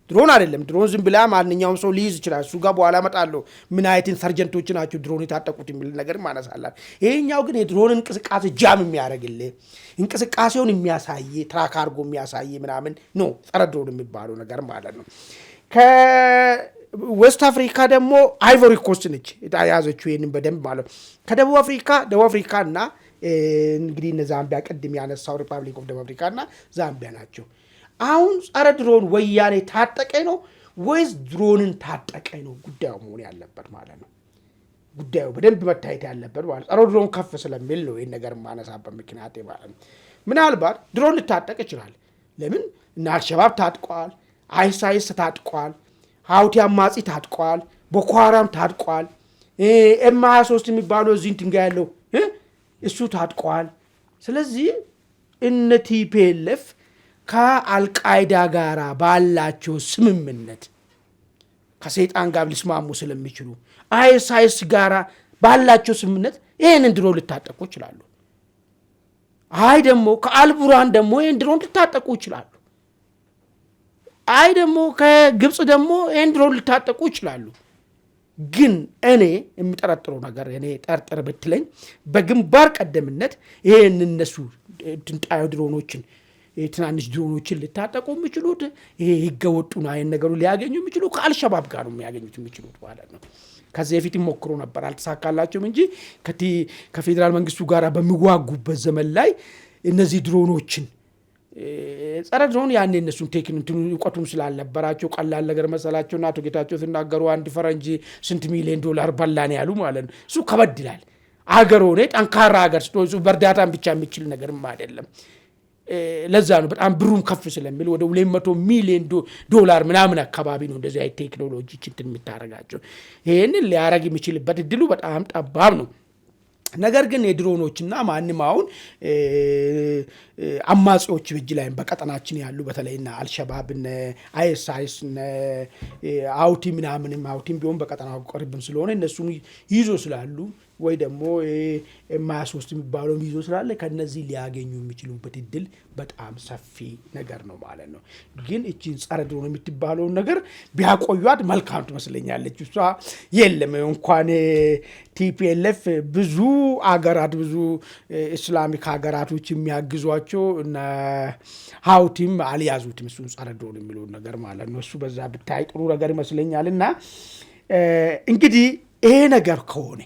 ድሮን አይደለም። ድሮን ዝም ብላ ማንኛውም ሰው ሊይዝ ይችላል። እሱ ጋር በኋላ እመጣለሁ ምን አይነት ኢንሰርጀንቶች ናቸው ድሮን የታጠቁት የሚል ነገር ማነሳላል። ይሄኛው ግን የድሮን እንቅስቃሴ ጃም የሚያደርግልህ እንቅስቃሴውን የሚያሳይ ትራክ አድርጎ የሚያሳይ ምናምን ነው ጸረ ድሮን የሚባለው ነገር ማለት ነው። ከዌስት አፍሪካ ደግሞ አይቮሪ ኮስት ነች የያዘችው ይህንን በደንብ ማለት ነው። ከደቡብ አፍሪካ እና እንግዲህ እነ ዛምቢያ ቅድም ያነሳው ሪፐብሊክ ኦፍ ደቡብ አፍሪካ እና ዛምቢያ ናቸው። አሁን ጸረ ድሮን ወያኔ ታጠቀ ነው ወይስ ድሮንን ታጠቀ ነው ጉዳዩ መሆን ያለበት ማለት ነው። ጉዳዩ በደንብ መታየት ያለበት ማለት ጸረ ድሮን ከፍ ስለሚል ነው ይህን ነገር ማነሳበት ምክንያት ማለት ነው። ምናልባት ድሮን ልታጠቅ ይችላል። ለምን እና አልሸባብ ታጥቋል፣ አይሳይስ ታጥቋል፣ ሀውቲ አማጺ ታጥቋል፣ ቦኮ ሃራም ታጥቋል፣ ኤም23 የሚባለው እዚህ እንትን ጋር ያለው እሱ ታጥቋል። ስለዚህ እነ ቲፒኤልኤፍ ከአልቃይዳ ጋር ባላቸው ስምምነት ከሰይጣን ጋር ሊስማሙ ስለሚችሉ አይሳይስ ጋር ባላቸው ስምምነት ይህንን ድሮን ልታጠቁ ይችላሉ። አይ ደግሞ ከአልቡራን ደግሞ ይህን ድሮን ልታጠቁ ይችላሉ። አይ ደግሞ ከግብፅ ደግሞ ይህን ድሮን ልታጠቁ ይችላሉ። ግን እኔ የሚጠረጥረው ነገር እኔ ጠርጥር ብትለኝ በግንባር ቀደምነት ይህን እነሱ ትንጣዩ ድሮኖችን ትናንሽ ድሮኖችን ልታጠቁ የሚችሉት ይሄ ህገወጡን አይን ነገሩ ሊያገኙ የሚችሉ ከአልሸባብ ጋር ነው የሚያገኙት የሚችሉት ማለት ነው። ከዚህ በፊት ሞክሮ ነበር አልተሳካላቸውም እንጂ ከፌዴራል መንግስቱ ጋር በሚዋጉበት ዘመን ላይ እነዚህ ድሮኖችን ጸረ ድሮን ያኔ እነሱን ቴክኒክ እውቀቱም ስላልነበራቸው ቀላል ነገር መሰላቸውና አቶ ጌታቸው ሲናገሩ አንድ ፈረንጅ ስንት ሚሊዮን ዶላር በላን ያሉ ማለት ነው። እሱ ከበድ ይላል። አገር ሆነ ጠንካራ አገር ስትሆን በእርዳታም ብቻ የሚችል ነገርም አይደለም። ለዛ ነው በጣም ብሩም ከፍ ስለሚል ወደ 200 ሚሊዮን ዶላር ምናምን አካባቢ ነው እንደዚህ አይነት ቴክኖሎጂ እንትን የምታረጋቸው። ይሄንን ሊያረግ የሚችልበት እድሉ በጣም ጠባብ ነው። ነገር ግን የድሮኖችና ማንም አሁን አማጺዎች እጅ ላይ በቀጠናችን ያሉ በተለይና አልሸባብ እና አይኤስአይስ እና አውቲ ምናምንም አውቲም ቢሆን በቀጠናው ቅርብም ስለሆነ እነሱን ይዞ ስላሉ ወይ ደግሞ ኤም23 የሚባለው ይዞ ስላለ ከነዚህ ሊያገኙ የሚችሉበት እድል በጣም ሰፊ ነገር ነው ማለት ነው። ግን እቺን ጸረ ድሮን የምትባለውን ነገር ቢያቆዩት መልካም ትመስለኛለች። እሷ የለም እንኳን ቲፒኤልኤፍ ብዙ አገራት ብዙ እስላሚክ ሀገራቶች የሚያግዟቸው እና ሀውቲም አልያዙትም እሱን ጸረ ድሮን የሚለውን ነገር ማለት ነው። እሱ በዛ ብታይ ጥሩ ነገር ይመስለኛልና እንግዲህ ይሄ ነገር ከሆነ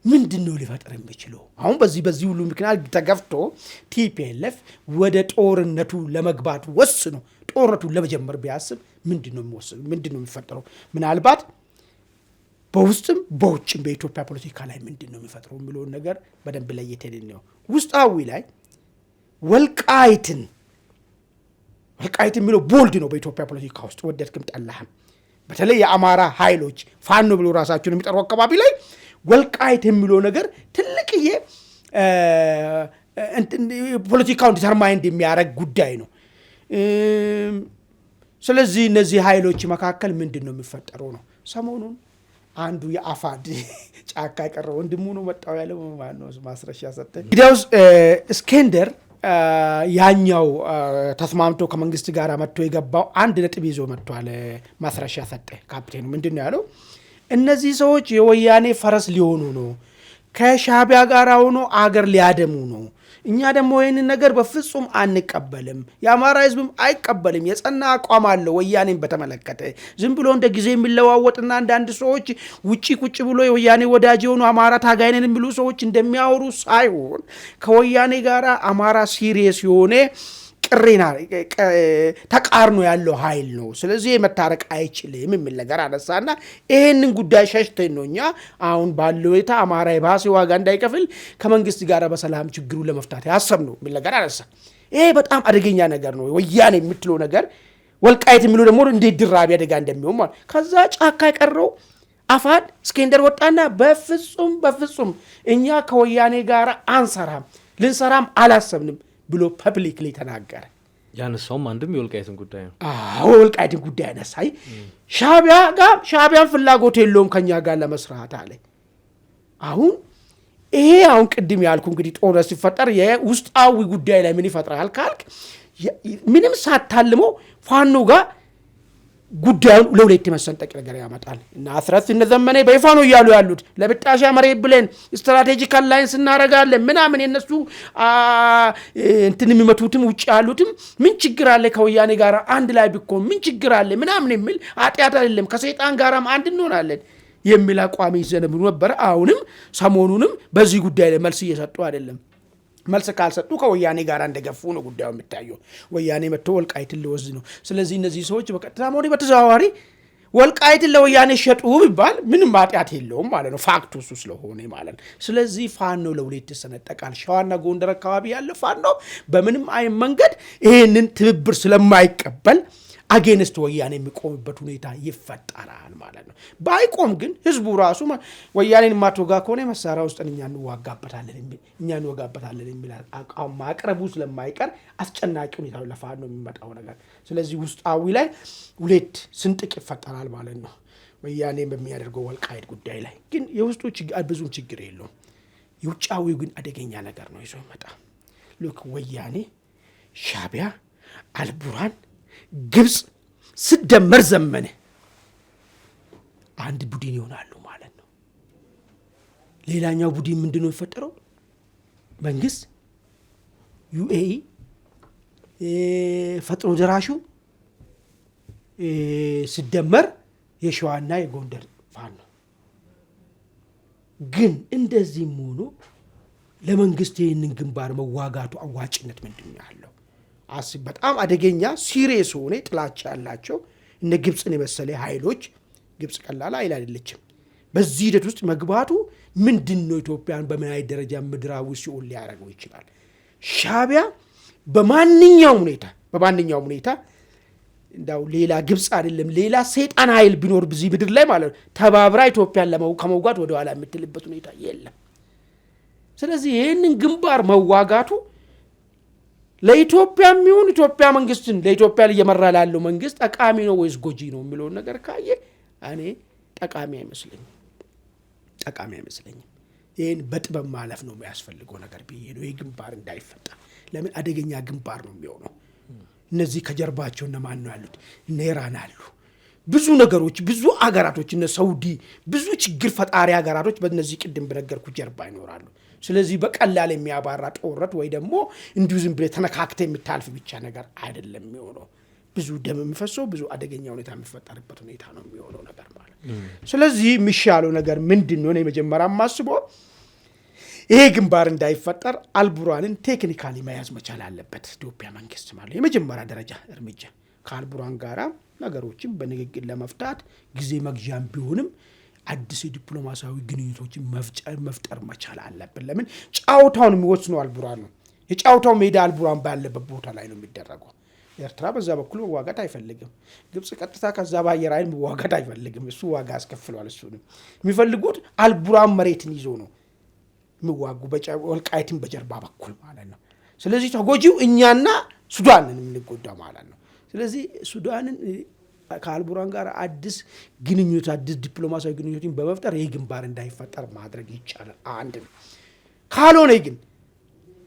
ምንድን ነው ሊፈጠር የሚችለው? አሁን በዚህ ሁሉ ምክንያት ተገፍቶ ቲፒኤልኤፍ ወደ ጦርነቱ ለመግባት ወስኖ ጦርነቱን ለመጀመር ቢያስብ ምንድን ነው የሚፈጠረው? ምናልባት በውስጥም በውጭም በኢትዮጵያ ፖለቲካ ላይ ምንድን ነው የሚፈጥረው የሚለውን ነገር በደንብ ለየት ነው። ውስጣዊ ላይ ወልቃይት የሚለው ቦልድ ነው በኢትዮጵያ ፖለቲካ ውስጥ ወደድክም ጠላህም። በተለይ የአማራ ኃይሎች ፋኖ ብሎ ራሳቸውን የሚጠሩ አካባቢ ላይ ወልቃይት የሚለው ነገር ትልቅዬ ፖለቲካውን ዲተርማይንድ የሚያደርግ ጉዳይ ነው። ስለዚህ እነዚህ ኃይሎች መካከል ምንድን ነው የሚፈጠረው ነው። ሰሞኑን አንዱ የአፋድ ጫካ የቀረው ወንድሙ ነው መጣው ያለው ማነው ማስረሻ ሰጠ ቪዲዮስ እስኬንደር ያኛው ተስማምቶ ከመንግስት ጋር መጥቶ የገባው አንድ ነጥብ ይዞ መጥቷል። ማስረሻ ሰጠ ካፕቴኑ ምንድን ነው ያለው? እነዚህ ሰዎች የወያኔ ፈረስ ሊሆኑ ነው፣ ከሻዕቢያ ጋር ሆኖ አገር ሊያደሙ ነው። እኛ ደግሞ ይህንን ነገር በፍጹም አንቀበልም፣ የአማራ ህዝብም አይቀበልም። የጸና አቋም አለው ወያኔን በተመለከተ። ዝም ብሎ እንደ ጊዜ የሚለዋወጥና አንዳንድ ሰዎች ውጪ ቁጭ ብሎ የወያኔ ወዳጅ የሆኑ አማራ ታጋይነን የሚሉ ሰዎች እንደሚያወሩ ሳይሆን ከወያኔ ጋር አማራ ሲሪየስ የሆነ ቅሬና ተቃርኖ ያለው ኃይል ነው። ስለዚህ መታረቅ አይችልም የሚል ነገር አነሳና ይሄንን ጉዳይ ሸሽተን ነው እኛ አሁን ባለው ሁኔታ አማራ የባሰ ዋጋ እንዳይከፍል ከመንግስት ጋር በሰላም ችግሩን ለመፍታት ያሰብነው የሚል ነገር አነሳ። ይሄ በጣም አደገኛ ነገር ነው። ወያኔ የምትለው ነገር ወልቃይት የሚለው ደግሞ እንዴት ድራቢ አደጋ እንደሚሆን ማለት። ከዛ ጫካ የቀረው አፋድ እስኬንደር ወጣና በፍጹም እኛ ከወያኔ ጋር አንሰራም፣ ልንሰራም አላሰብንም ብሎ ፐብሊክሊ ተናገረ።
ያነሳውም አንድም የወልቃይትን ጉዳይ ነው።
ወልቃይትን ጉዳይ አነሳይ። ሻዕቢያን ፍላጎት የለውም ከኛ ጋር ለመስራት አለ። አሁን ቅድም ያልኩ እንግዲህ ጦርነት ሲፈጠር የውስጣዊ ጉዳይ ላይ ምን ይፈጥራል ካልክ ምንም ሳታልሞ ፋኖ ጋር ጉዳዩን ለሁለት መሰንጠቅ ነገር ያመጣል። እና አስራት እነዘመነ በይፋ ነው እያሉ ያሉት ለብጣሻ መሬት ብለን ስትራቴጂካል ላይንስ እናረጋለን ምናምን የነሱ እንትን የሚመቱትም ውጭ ያሉትም ምን ችግር አለ ከወያኔ ጋር አንድ ላይ ቢቆም ምን ችግር አለ ምናምን የሚል አጥያት አይደለም ከሰይጣን ጋራም አንድ እንሆናለን የሚል አቋም ይዘነብ ነበር። አሁንም ሰሞኑንም በዚህ ጉዳይ ላይ መልስ እየሰጡ አይደለም። መልስ ካልሰጡ ከወያኔ ጋር እንደገፉ ነው ጉዳዩ የሚታየው። ወያኔ መጥቶ ወልቃይትን ሊወስድ ነው። ስለዚህ እነዚህ ሰዎች በቀጥታ ሆነ በተዘዋዋሪ ወልቃይትን ለወያኔ ሸጡ ቢባል ምንም ማጥያት የለውም ማለት ነው። ፋክቱ እሱ ስለሆነ ማለት ነው። ስለዚህ ፋኖ ለሁለት ይሰነጠቃል። ሸዋና ጎንደር አካባቢ ያለ ፋኖ በምንም አይነት መንገድ ይሄንን ትብብር ስለማይቀበል አጌንስት ወያኔ የሚቆምበት ሁኔታ ይፈጠራል ማለት ነው። ባይቆም ግን ህዝቡ ራሱ ወያኔን ማትወጋ ከሆነ መሳሪያ ውስጥ እኛ እንወጋበታለን የሚል አቋም ማቅረቡ ስለማይቀር አስጨናቂ ሁኔታ ለፋኖ የሚመጣው ነገር። ስለዚህ ውስጣዊ ላይ ሁለት ስንጥቅ ይፈጠራል ማለት ነው። ወያኔ በሚያደርገው ወልቃይት ጉዳይ ላይ ግን የውስጡ ብዙም ችግር የለውም። የውጫዊው ግን አደገኛ ነገር ነው ይዞ ይመጣ። ሉክ ወያኔ፣ ሻዕቢያ፣ አልቡርሃን፣ ግብጽ ስደመር ዘመነ አንድ ቡድን ይሆናሉ ማለት ነው። ሌላኛው ቡድን ምንድነው የሚፈጠረው? መንግስት፣ ዩኤኢ፣ ፈጥኖ ደራሹ ስደመር የሸዋና የጎንደር ፋኖ። ግን እንደዚህም ሆኖ ለመንግስት ይህንን ግንባር መዋጋቱ አዋጭነት ምንድን ነው ያለው? በጣም አደገኛ ሲሪየስ ሆነ ጥላቻ ያላቸው እነ ግብፅን የመሰለ ኃይሎች፣ ግብፅ ቀላል ኃይል አይደለችም። በዚህ ሂደት ውስጥ መግባቱ ምንድን ነው ኢትዮጵያን በምን አይነት ደረጃ ምድራዊ ሲኦል ሊያደርገው ይችላል? ሻዕቢያ በማንኛውም ሁኔታ እንዳው ሌላ ግብፅ አይደለም ሌላ ሰይጣን ኃይል ቢኖር በዚህ ምድር ላይ ማለት ነው ተባብራ ኢትዮጵያን ከመውጋት ወደ ኋላ የምትልበት ሁኔታ የለም። ስለዚህ ይህንን ግንባር መዋጋቱ ለኢትዮጵያ የሚሆን ኢትዮጵያ መንግስትን ለኢትዮጵያ እየመራ ላለው መንግስት ጠቃሚ ነው ወይስ ጎጂ ነው የሚለውን ነገር ካየ እኔ ጠቃሚ አይመስለኝም። ይህን በጥበብ ማለፍ ነው የሚያስፈልገው ነገር ብዬ ነው። ይህ ግንባር እንዳይፈጠር ለምን አደገኛ ግንባር ነው የሚሆነው። እነዚህ ከጀርባቸው እነማን ነው ያሉት? እነ ኢራን አሉ፣ ብዙ ነገሮች፣ ብዙ አገራቶች፣ እነ ሳውዲ፣ ብዙ ችግር ፈጣሪ አገራቶች በእነዚህ ቅድም በነገርኩ ጀርባ ይኖራሉ። ስለዚህ በቀላል የሚያባራ ጦርነት ወይ ደግሞ እንዲሁ ዝም ብለህ ተነካክተ የምታልፍ ብቻ ነገር አይደለም የሚሆነው። ብዙ ደም የሚፈሰው ብዙ አደገኛ ሁኔታ የሚፈጠርበት ሁኔታ ነው የሚሆነው ነገር ማለት። ስለዚህ የሚሻለው ነገር ምንድን ነው? የመጀመሪያ ማስበው ይሄ ግንባር እንዳይፈጠር አልቡርሃንን ቴክኒካሊ መያዝ መቻል አለበት ኢትዮጵያ መንግስት ማለት የመጀመሪያ ደረጃ እርምጃ። ከአልቡርሃን ጋራ ነገሮችን በንግግር ለመፍታት ጊዜ መግዣም ቢሆንም አዲስ ዲፕሎማሲያዊ ግንኙነቶችን መፍጠር መቻል አለብን። ለምን ጫውታውን የሚወስነው አልቡርሃን ነው። የጫውታው ሜዳ አልቡርሃን ባለበት ቦታ ላይ ነው የሚደረገው። ኤርትራ በዛ በኩል መዋጋት አይፈልግም። ግብጽ ቀጥታ ከዛ በአየር ኃይል መዋጋት አይፈልግም። እሱ ዋጋ አስከፍሏል። እሱንም የሚፈልጉት አልቡርሃን መሬትን ይዞ ነው የሚዋጉ፣ ወልቃይትን በጀርባ በኩል ማለት ነው። ስለዚህ ተጎጂው እኛና ሱዳንን የምንጎዳው ማለት ነው። ስለዚህ ሱዳንን ከአልቡርሃን ጋር አዲስ ዲፕሎማሲያዊ ግንኙነትን በመፍጠር ይህ ግንባር እንዳይፈጠር ማድረግ ይቻላል። አንድ ነው። ካልሆነ ግን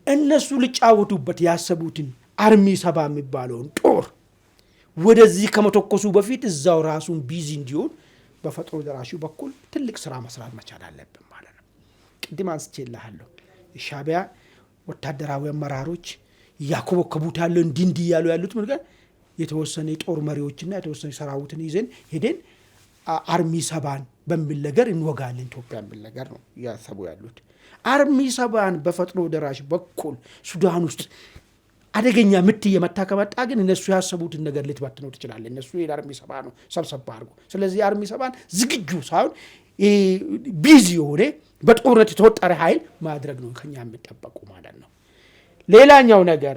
እነሱ ሊጫወቱበት ያሰቡትን አርሚ 70 የሚባለውን ጦር ወደዚህ ከመተኮሱ በፊት እዛው ራሱን ቢዚ እንዲሆን በፈጥኖ ደራሹ በኩል ትልቅ ስራ መስራት መቻል አለብን ማለት ነው። ቅድም አንስቼልሃለሁ። የሻዕቢያ ወታደራዊ አመራሮች ያኮበከቡት ያለው እንዲህ ያሉ ያሉት ነገር የተወሰነ የጦር መሪዎችና የተወሰነ ሰራዊትን ይዘን ሄደን አርሚ 70 በሚል ነገር እንወጋለን ኢትዮጵያ በሚል ነገር ነው ያሰቡ ያሉት። አርሚ 70 በፈጥኖ ደራሽ በኩል ሱዳን ውስጥ አደገኛ ምት እየመታ ከመጣ ግን እነሱ ያሰቡትን ነገር ልትበትነው ትችላለህ። እነሱ የአርሚ 70 ነው ሰብሰብ አድርጎ። ስለዚህ አርሚ 70 ዝግጁ ሳይሆን ቢዚ የሆነ በጦርነት የተወጠረ ኃይል ማድረግ ነው ከኛ የሚጠበቁ ማለት ነው። ሌላኛው ነገር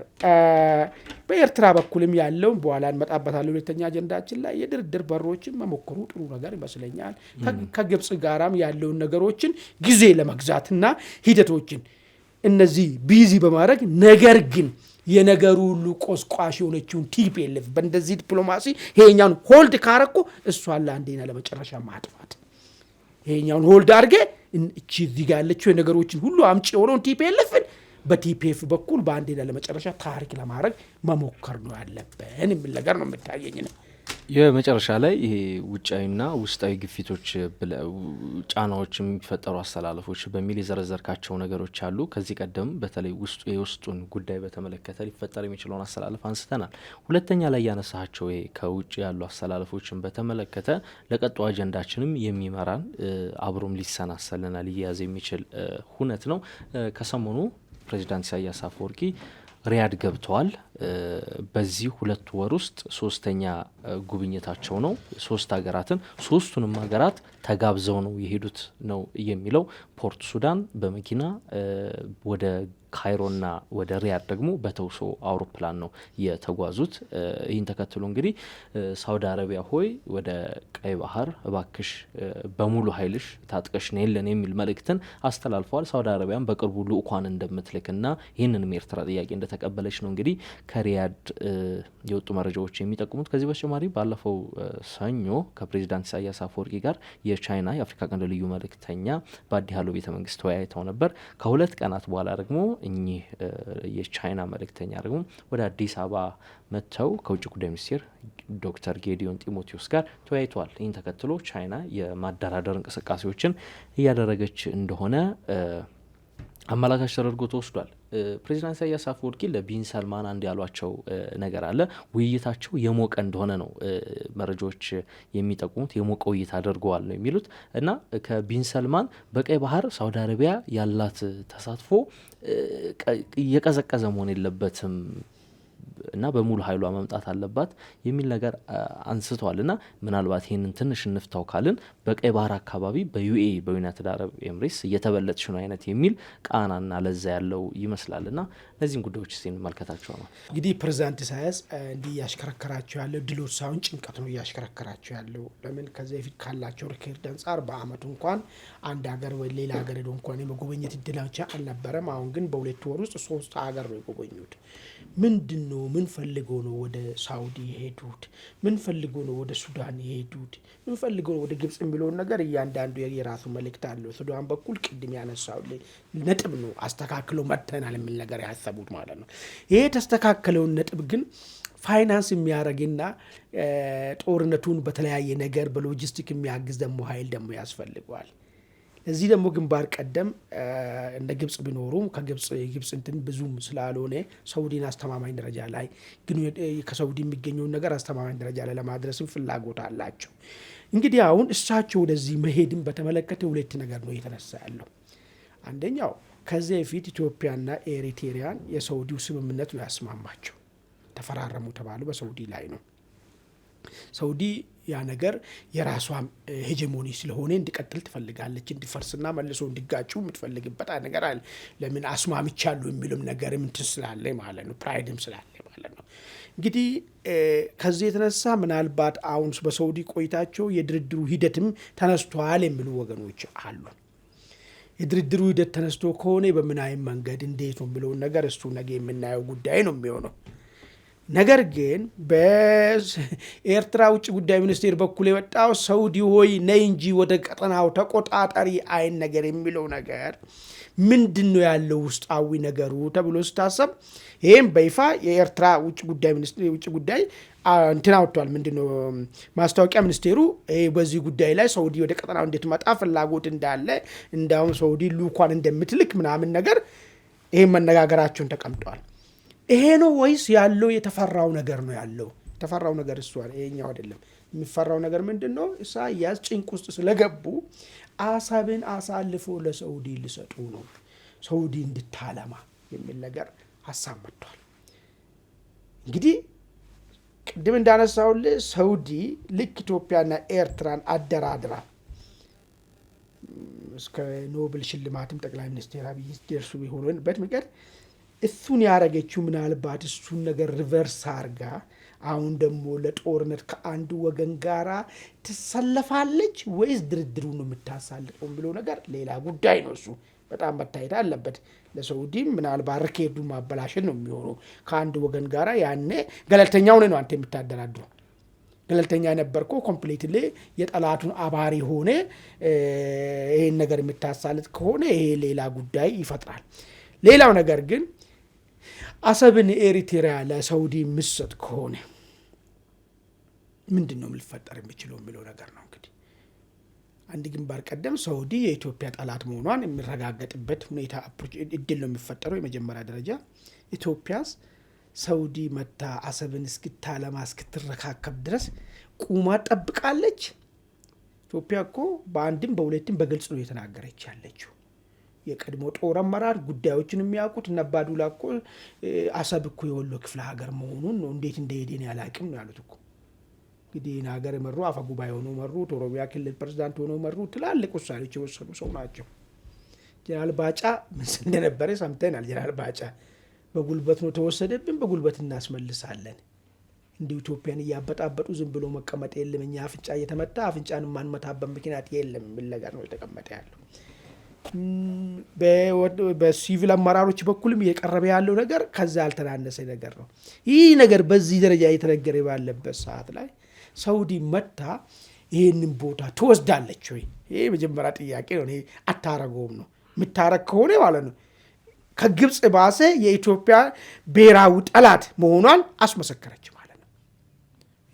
በኤርትራ በኩልም ያለው በኋላ እንመጣበታለን። ሁለተኛ አጀንዳችን ላይ የድርድር በሮችን መሞከሩ ጥሩ ነገር ይመስለኛል። ከግብጽ ጋራም ያለውን ነገሮችን ጊዜ ለመግዛትና ሂደቶችን እነዚህ ቢዚ በማድረግ ነገር ግን የነገሩ ሁሉ ቆስቋሽ የሆነችውን ቲፒኤልኤፍ በእንደዚህ ዲፕሎማሲ ይሄኛውን ሆልድ ካረኩ እሷን ለአንዴና ለመጨረሻ ማጥፋት ይሄኛውን ሆልድ አድርጌ እቺ እዚህ ጋር ያለችው የነገሮችን ሁሉ አምጪ የሆነውን ቲፒኤልኤፍን በቲፒኤፍ በኩል በአንዴና ለመጨረሻ ታሪክ ለማድረግ መሞከር ነው ያለብን የሚል ነገር ነው የምታየኝ ነው።
የመጨረሻ ላይ ይሄ ውጫዊና ውስጣዊ ግፊቶች ጫናዎች የሚፈጠሩ አስተላለፎች በሚል የዘረዘርካቸው ነገሮች አሉ። ከዚህ ቀደም በተለይ የውስጡን ጉዳይ በተመለከተ ሊፈጠር የሚችለውን አስተላለፍ አንስተናል። ሁለተኛ ላይ ያነሳቸው ይሄ ከውጭ ያሉ አስተላለፎችን በተመለከተ ለቀጣዩ አጀንዳችንም የሚመራን አብሮም ሊሰናሰልና ሊያያዝ የሚችል ሁነት ነው። ከሰሞኑ ፕሬዚዳንት ኢሳያስ አፈወርቂ ሪያድ ገብተዋል። በዚህ 2 ወር ውስጥ 3ኛ ጉብኝታቸው ነው። 3 ሀገራትን 3ቱንም ሀገራት ተጋብዘው ነው የሄዱት ነው የሚለው። ፖርት ሱዳን በመኪና ወደ ካይሮና ወደ ሪያድ ደግሞ በተውሶ አውሮፕላን ነው የተጓዙት። ይህን ተከትሎ እንግዲህ ሳውዲ አረቢያ ሆይ ወደ ቀይ ባህር እባክሽ በሙሉ ኃይልሽ ታጥቀሽ ነይልን የሚል መልእክትን አስተላልፈዋል። ሳውዲ አረቢያን በቅርቡ ልኡኳን እንደምትልክና ይህንንም የኤርትራ ጥያቄ እንደተቀበለች ነው እንግዲህ ከሪያድ የወጡ መረጃዎች የሚጠቁሙት። ከዚህ በተጨማሪ ባለፈው ሰኞ ከፕሬዚዳንት ኢሳያስ አፈወርቂ ጋር የቻይና የአፍሪካ ቀንድ ልዩ መልእክተኛ በአዲ ሃሎ ቤተ መንግስት ተወያይተው ነበር። ከ2 ቀናት በኋላ ደግሞ እኚህ የቻይና መልእክተኛ ደግሞ ወደ አዲስ አበባ መጥተው ከውጭ ጉዳይ ሚኒስቴር ዶክተር ጌዲዮን ጢሞቴዎስ ጋር ተወያይተዋል። ይህን ተከትሎ ቻይና የማደራደር እንቅስቃሴዎችን እያደረገች እንደሆነ አመላካች ተደርጎ ተወስዷል። ፕሬዚዳንት ኢሳያስ አፈወርቂ ለቢን ሰልማን አንድ ያሏቸው ነገር አለ። ውይይታቸው የሞቀ እንደሆነ ነው መረጃዎች የሚጠቁሙት። የሞቀ ውይይት አድርገዋል ነው የሚሉት እና ከቢን ሰልማን በቀይ ባህር ሳውዲ አረቢያ ያላት ተሳትፎ እየቀዘቀዘ መሆን የለበትም እና በሙሉ ኃይሏ መምጣት አለባት የሚል ነገር አንስተዋል። እና ምናልባት ይህንን ትንሽ እንፍታው ካልን በቀይ ባህር አካባቢ በዩኤኢ በዩናይትድ አረብ ኤምሬትስ እየተበለጥሽ ነው አይነት የሚል ቃናና ለዛ ያለው ይመስላል። እና እነዚህን ጉዳዮች እንመልከታቸው ነው።
እንግዲህ ፕሬዚዳንት ኢሳያስ እንዲህ እያሽከረከራቸው ያለው ድሎት ሳይሆን ጭንቀት ነው እያሽከረከራቸው ያለው። ለምን ከዚህ በፊት ካላቸው ሪከርድ አንጻር በአመቱ እንኳን አንድ ሀገር ወይ ሌላ ሀገር ሄዶ እንኳን የመጎበኘት እድላቸው አልነበረም። አሁን ግን በ2 ወር ውስጥ 3 ሀገር ነው የጎበኙት። ምንድን ነው ምን ፈልጎ ነው ወደ ሳውዲ የሄዱት? ምን ፈልጎ ነው ወደ ሱዳን የሄዱት? ምን ፈልጎ ነው ወደ ግብጽ የሚለውን ነገር እያንዳንዱ የራሱ መልእክት አለው። ሱዳን በኩል ቅድም ያነሳው ነጥብ ነው አስተካክሎ መጥተናል የሚል ነገር ያሰቡት ማለት ነው። ይሄ የተስተካከለውን ነጥብ ግን ፋይናንስ የሚያደርግና ጦርነቱን በተለያየ ነገር በሎጂስቲክ የሚያግዝ ደግሞ ኃይል ደግሞ ያስፈልገዋል። እዚህ ደግሞ ግንባር ቀደም እንደ ግብጽ ቢኖሩም የግብጽ እንትን ብዙም ስላልሆነ ሳውዲን አስተማማኝ ደረጃ ላይ ግን ከሳውዲ የሚገኘውን ነገር አስተማማኝ ደረጃ ላይ ለማድረስም ፍላጎት አላቸው። እንግዲህ አሁን እሳቸው ወደዚህ መሄድን በተመለከተ 2 ነገር ነው የተነሳ ያለው። አንደኛው ከዚህ በፊት ኢትዮጵያና ኤሪትሪያን የሳውዲው ስምምነት ነው ያስማማቸው። ተፈራረሙ ተባሉ በሳውዲ ላይ ነው። ሳውዲ ያ ነገር የራሷም ሄጀሞኒ ስለሆነ እንዲቀጥል ትፈልጋለች። እንዲፈርስና መልሶ እንዲጋጩ የምትፈልግበት ነገር አለ። ለምን አስማምቻለሁ የሚልም ነገር እንትን ስላለ ማለት ነው፣ ፕራይድም ስላለ ማለት ነው። እንግዲህ ከዚህ የተነሳ ምናልባት አሁን በሳውዲ ቆይታቸው የድርድሩ ሂደትም ተነስቷል የሚሉ ወገኖች አሉ። የድርድሩ ሂደት ተነስቶ ከሆነ በምን አይነት መንገድ እንዴት ነው የሚለውን ነገር እሱ ነገ የምናየው ጉዳይ ነው የሚሆነው። ነገር ግን በኤርትራ ውጭ ጉዳይ ሚኒስቴር በኩል የወጣው ሳውዲ ሆይ ነይ እንጂ ወደ ቀጠናው ተቆጣጣሪ አይን ነገር የሚለው ነገር ምንድን ነው ያለው ውስጣዊ ነገሩ ተብሎ ስታሰብ ይህም በይፋ የኤርትራ ውጭ ጉዳይ ሚኒስቴር ውጭ ጉዳይ እንትን አውጥቷል። ምንድነው ማስታወቂያ ሚኒስቴሩ በዚህ ጉዳይ ላይ ሳውዲ ወደ ቀጠናው እንድትመጣ ፍላጎት እንዳለ እንዳውም ሳውዲ ልኡኳን እንደምትልክ ምናምን ነገር ይሄን መነጋገራቸውን ተቀምጠዋል። ይሄ ነው ወይስ ያለው የተፈራው ነገር ነው ያለው? የተፈራው ነገር እሱ ይሄኛው አይደለም። የሚፈራው ነገር ምንድነው? ኢሳያስ ጭንቅ ውስጥ ስለገቡ አሰብን አሳልፎ ለሳውዲ ሊሰጡ ነው፣ ሳውዲ እንድታለማ የሚል ነገር ሀሳብ መጥቷል። እንግዲህ ቅድም እንዳነሳውልህ ሳውዲ ልክ ኢትዮጵያና ኤርትራን አደራድራ እስከ ኖቤል ሽልማትም ጠቅላይ ሚኒስትር አብይ ደርሱ ቢሆንበት ምክር እሱን ያረገችው ምናልባት እሱን ነገር ሪቨርስ አርጋ አሁን ደግሞ ለጦርነት ከአንድ ወገን ጋራ ትሰለፋለች ወይስ ድርድሩ ነው የምታሳልፈው ብሎ ነገር ሌላ ጉዳይ ነው። እሱ በጣም መታየት አለበት። ለሳውዲም ምናልባት ሪከርዱ ማበላሸት ነው የሚሆነው። ከአንድ ወገን ጋራ ያኔ ገለልተኛው ነው አንተ የምታደራድረው። ገለልተኛ ነበርኮ ኮምፕሊትሊ የጠላቱን አባሪ ሆነ ይሄን ነገር የምታሳልጥ ከሆነ ይሄ ሌላ ጉዳይ ይፈጥራል። ሌላው ነገር ግን አሰብን ኤሪትሪያ ለሳውዲ ምስጥ ከሆነ ምንድነው ሊፈጠር የሚችለው የሚለው ነገር ነው። እንግዲህ አንድ ግንባር ቀደም ሳውዲ የኢትዮጵያ ጠላት መሆኗን የሚረጋገጥበት ሁኔታ እድል ነው የሚፈጠረው። የመጀመሪያ ደረጃ ኢትዮጵያስ ሳውዲ መታ አሰብን እስክታለማ እስክትረካከብ ድረስ ቁማ ጠብቃለች። ኢትዮጵያ እኮ በአንድም በሁለትም በግልጽ ነው የተናገረች ያለችው። የቀድሞ ጦር አመራር ጉዳዮችን የሚያውቁት እነ አባዱላ እኮ አሰብ እኮ የወሎ ክፍለ ሀገር መሆኑን ነው እንዴት እንደሄደን ያላቅም ነው ያሉት እኮ። እንግዲህ ሀገር መሩ፣ አፈ ጉባኤ ሆነው መሩ፣ ኦሮሚያ ክልል ፕሬዝዳንት ሆነው መሩ፣ ትላልቅ ውሳኔዎች የወሰኑ ሰው ናቸው። ጀነራል ባጫ ምን እንደነበረ ሰምተናል። ጀነራል ባጫ በጉልበት ነው ተወሰደብን፣ በጉልበት እናስመልሳለን። እንዲሁ ኢትዮጵያን እያበጣበጡ ዝም ብሎ መቀመጥ የለም። እኛ አፍንጫ እየተመታ አፍንጫን የማንመታበት ምክንያት የለም የሚል ነገር ነው የተቀመጠ ያለው። በሲቪል አመራሮች በኩልም እየቀረበ ያለው ነገር ከዛ ያልተናነሰ ነገር ነው። ይህ ነገር በዚህ ደረጃ እየተነገረ ባለበት ሰዓት ላይ ሳውዲ መታ ይህንን ቦታ ትወስዳለች ወይ? ይሄ መጀመሪያ ጥያቄ ነው። ይሄ አታረገውም ነው። የምታረግ ከሆነ ማለት ነው ከግብፅ ባሰ የኢትዮጵያ ብሔራዊ ጠላት መሆኗን አስመሰከረች ማለት ነው።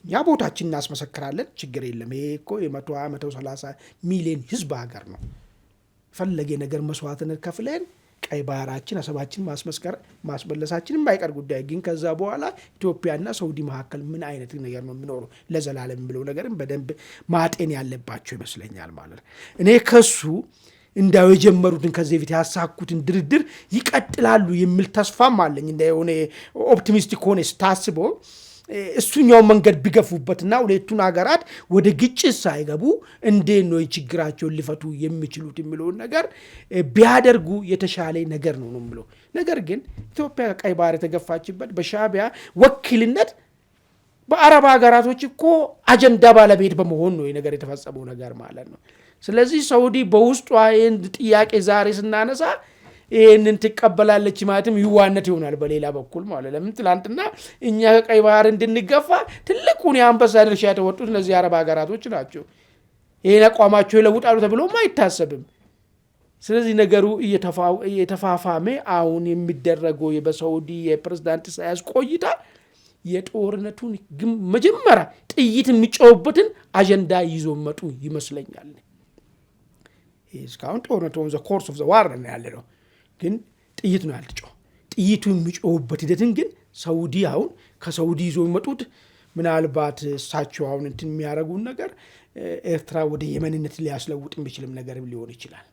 እኛ ቦታችን እናስመሰክራለን፣ ችግር የለም። ይሄ እኮ የ120-130 ሚሊዮን ህዝብ ሀገር ነው። ፈለገ ነገር መስዋዕትነት ከፍለን ቀይ ባህራችን አሰባችን ማስመለሳችን የማይቀር ጉዳይ ግን ከዛ በኋላ ኢትዮጵያና ሳውዲ መካከል ምን አይነት ነገር ነው የሚኖረው ለዘላለም ብለው ነገርም በደንብ ማጤን ያለባቸው ይመስለኛል ማለት ነው። እኔ ከሱ እንዳው የጀመሩትን ከዚህ በፊት ያሳኩትን ድርድር ይቀጥላሉ የሚል ተስፋም አለኝ። እንደሆነ ኦፕቲሚስቲክ ሆነ ስታስቦ እሱኛው መንገድ ቢገፉበትና ሁለቱን ሀገራት ወደ ግጭት ሳይገቡ እንዴት ነው ችግራቸውን ሊፈቱ የሚችሉት የሚለውን ነገር ቢያደርጉ የተሻለ ነገር ነው የምለው። ነገር ግን ኢትዮጵያ ቀይ ባህር የተገፋችበት በሻዕቢያ ወኪልነት በአረብ ሀገራቶች እኮ አጀንዳ ባለቤት በመሆን ነው ነገር የተፈጸመው ነገር ማለት ነው። ስለዚህ ሳውዲ በውስጧ ይህን ጥያቄ ዛሬ ስናነሳ ይህንን ትቀበላለች ማለትም ይዋነት ይሆናል በሌላ በኩል ማለት። ለምን ትላንትና እኛ ከቀይ ባህር እንድንገፋ ትልቁን የአንበሳ ድርሻ የተወጡት እነዚህ አረብ ሀገራቶች ናቸው። ይህን አቋማቸው ይለውጣሉ ተብሎም አይታሰብም። ስለዚህ ነገሩ እየተፋፋመ አሁን የሚደረገው በሳውዲ የፕሬዝዳንት ኢሳያስ ቆይታ የጦርነቱን መጀመሪያ ጥይት የሚጨውበትን አጀንዳ ይዞ መጡ ይመስለኛል። እስካሁን ጦርነቱ ዘ ኮርስ ኦፍ ዘ ዋር ነው ያለ ነው፣ ግን ጥይት ነው ያልተጨው። ጥይቱ የሚጨውበት ሂደትን ግን ሳውዲ አሁን ከሳውዲ ይዞ የሚመጡት ምናልባት እሳቸው አሁን እንትን የሚያደርጉን ነገር ኤርትራ ወደ የመንነት ሊያስለውጥ የሚችልም ነገር ሊሆን ይችላል።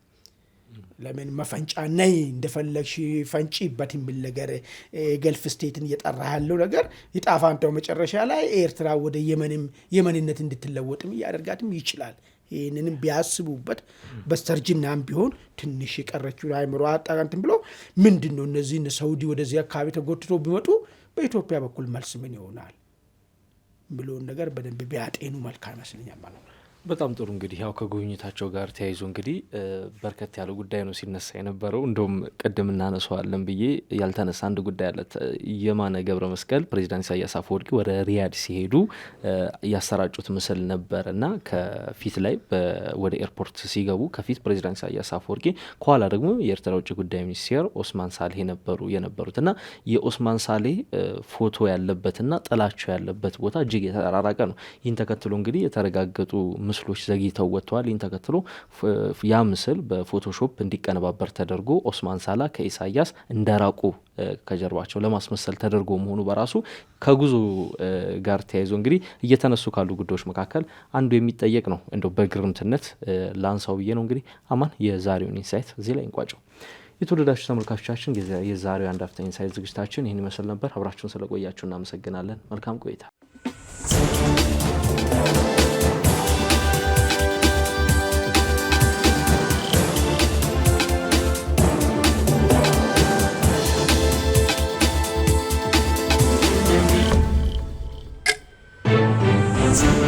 ለምን መፈንጫ ነይ እንደፈለግሽ ፈንጪበት የሚል ነገር ገልፍ ስቴትን እየጠራ ያለው ነገር ይጣፋንተው መጨረሻ ላይ ኤርትራ ወደ የመንነት እንድትለወጥም እያደርጋትም ይችላል። ይህንንም ቢያስቡበት በስተርጅናም ቢሆን ትንሽ የቀረችው አይምሮ አጣጋንትን ብሎ ምንድነው እነዚህ ሳውዲ ወደዚህ አካባቢ ተጎትቶ ቢመጡ በኢትዮጵያ በኩል መልስ ምን ይሆናል ብሎን ነገር በደንብ ቢያጤኑ መልካም ይመስለኛል ማለት ነው።
በጣም ጥሩ። እንግዲህ ያው ከጉብኝታቸው ጋር ተያይዞ እንግዲህ በርከት ያለ ጉዳይ ነው ሲነሳ የነበረው። እንደውም ቅድም እናነሳዋለን ብዬ ያልተነሳ አንድ ጉዳይ አለ። የማነ ገብረ መስቀል ፕሬዚዳንት ኢሳያስ አፈወርቂ ወደ ሪያድ ሲሄዱ ያሰራጩት ምስል ነበር እና ከፊት ላይ ወደ ኤርፖርት ሲገቡ ከፊት ፕሬዚዳንት ኢሳያስ አፈወርቂ፣ ከኋላ ደግሞ የኤርትራ ውጭ ጉዳይ ሚኒስቴር ኦስማን ሳሌህ የነበሩት እና የኦስማን ሳሌህ ፎቶ ያለበትና ጥላቸው ያለበት ቦታ እጅግ የተራራቀ ነው። ይህን ተከትሎ እንግዲህ የተረጋገጡ ምስሎች ዘግይተው ወጥተዋል። ይህን ተከትሎ ያ ምስል በፎቶሾፕ እንዲቀነባበር ተደርጎ ኦስማን ሳላ ከኢሳያስ እንደራቁ ከጀርባቸው ለማስመሰል ተደርጎ መሆኑ በራሱ ከጉዞ ጋር ተያይዞ እንግዲህ እየተነሱ ካሉ ጉዳዮች መካከል አንዱ የሚጠየቅ ነው። እንደው በግርምትነት ላንሳው ብዬ ነው። እንግዲህ አማን የዛሬውን ኢንሳይት እዚህ ላይ እንቋጨው። የተወደዳችሁ ተመልካቾቻችን የዛሬው አንድ አፍታ ኢንሳይት ዝግጅታችን ይህን ይመስል ነበር። አብራችሁን ስለቆያችሁ እናመሰግናለን። መልካም ቆይታ።
Thank you.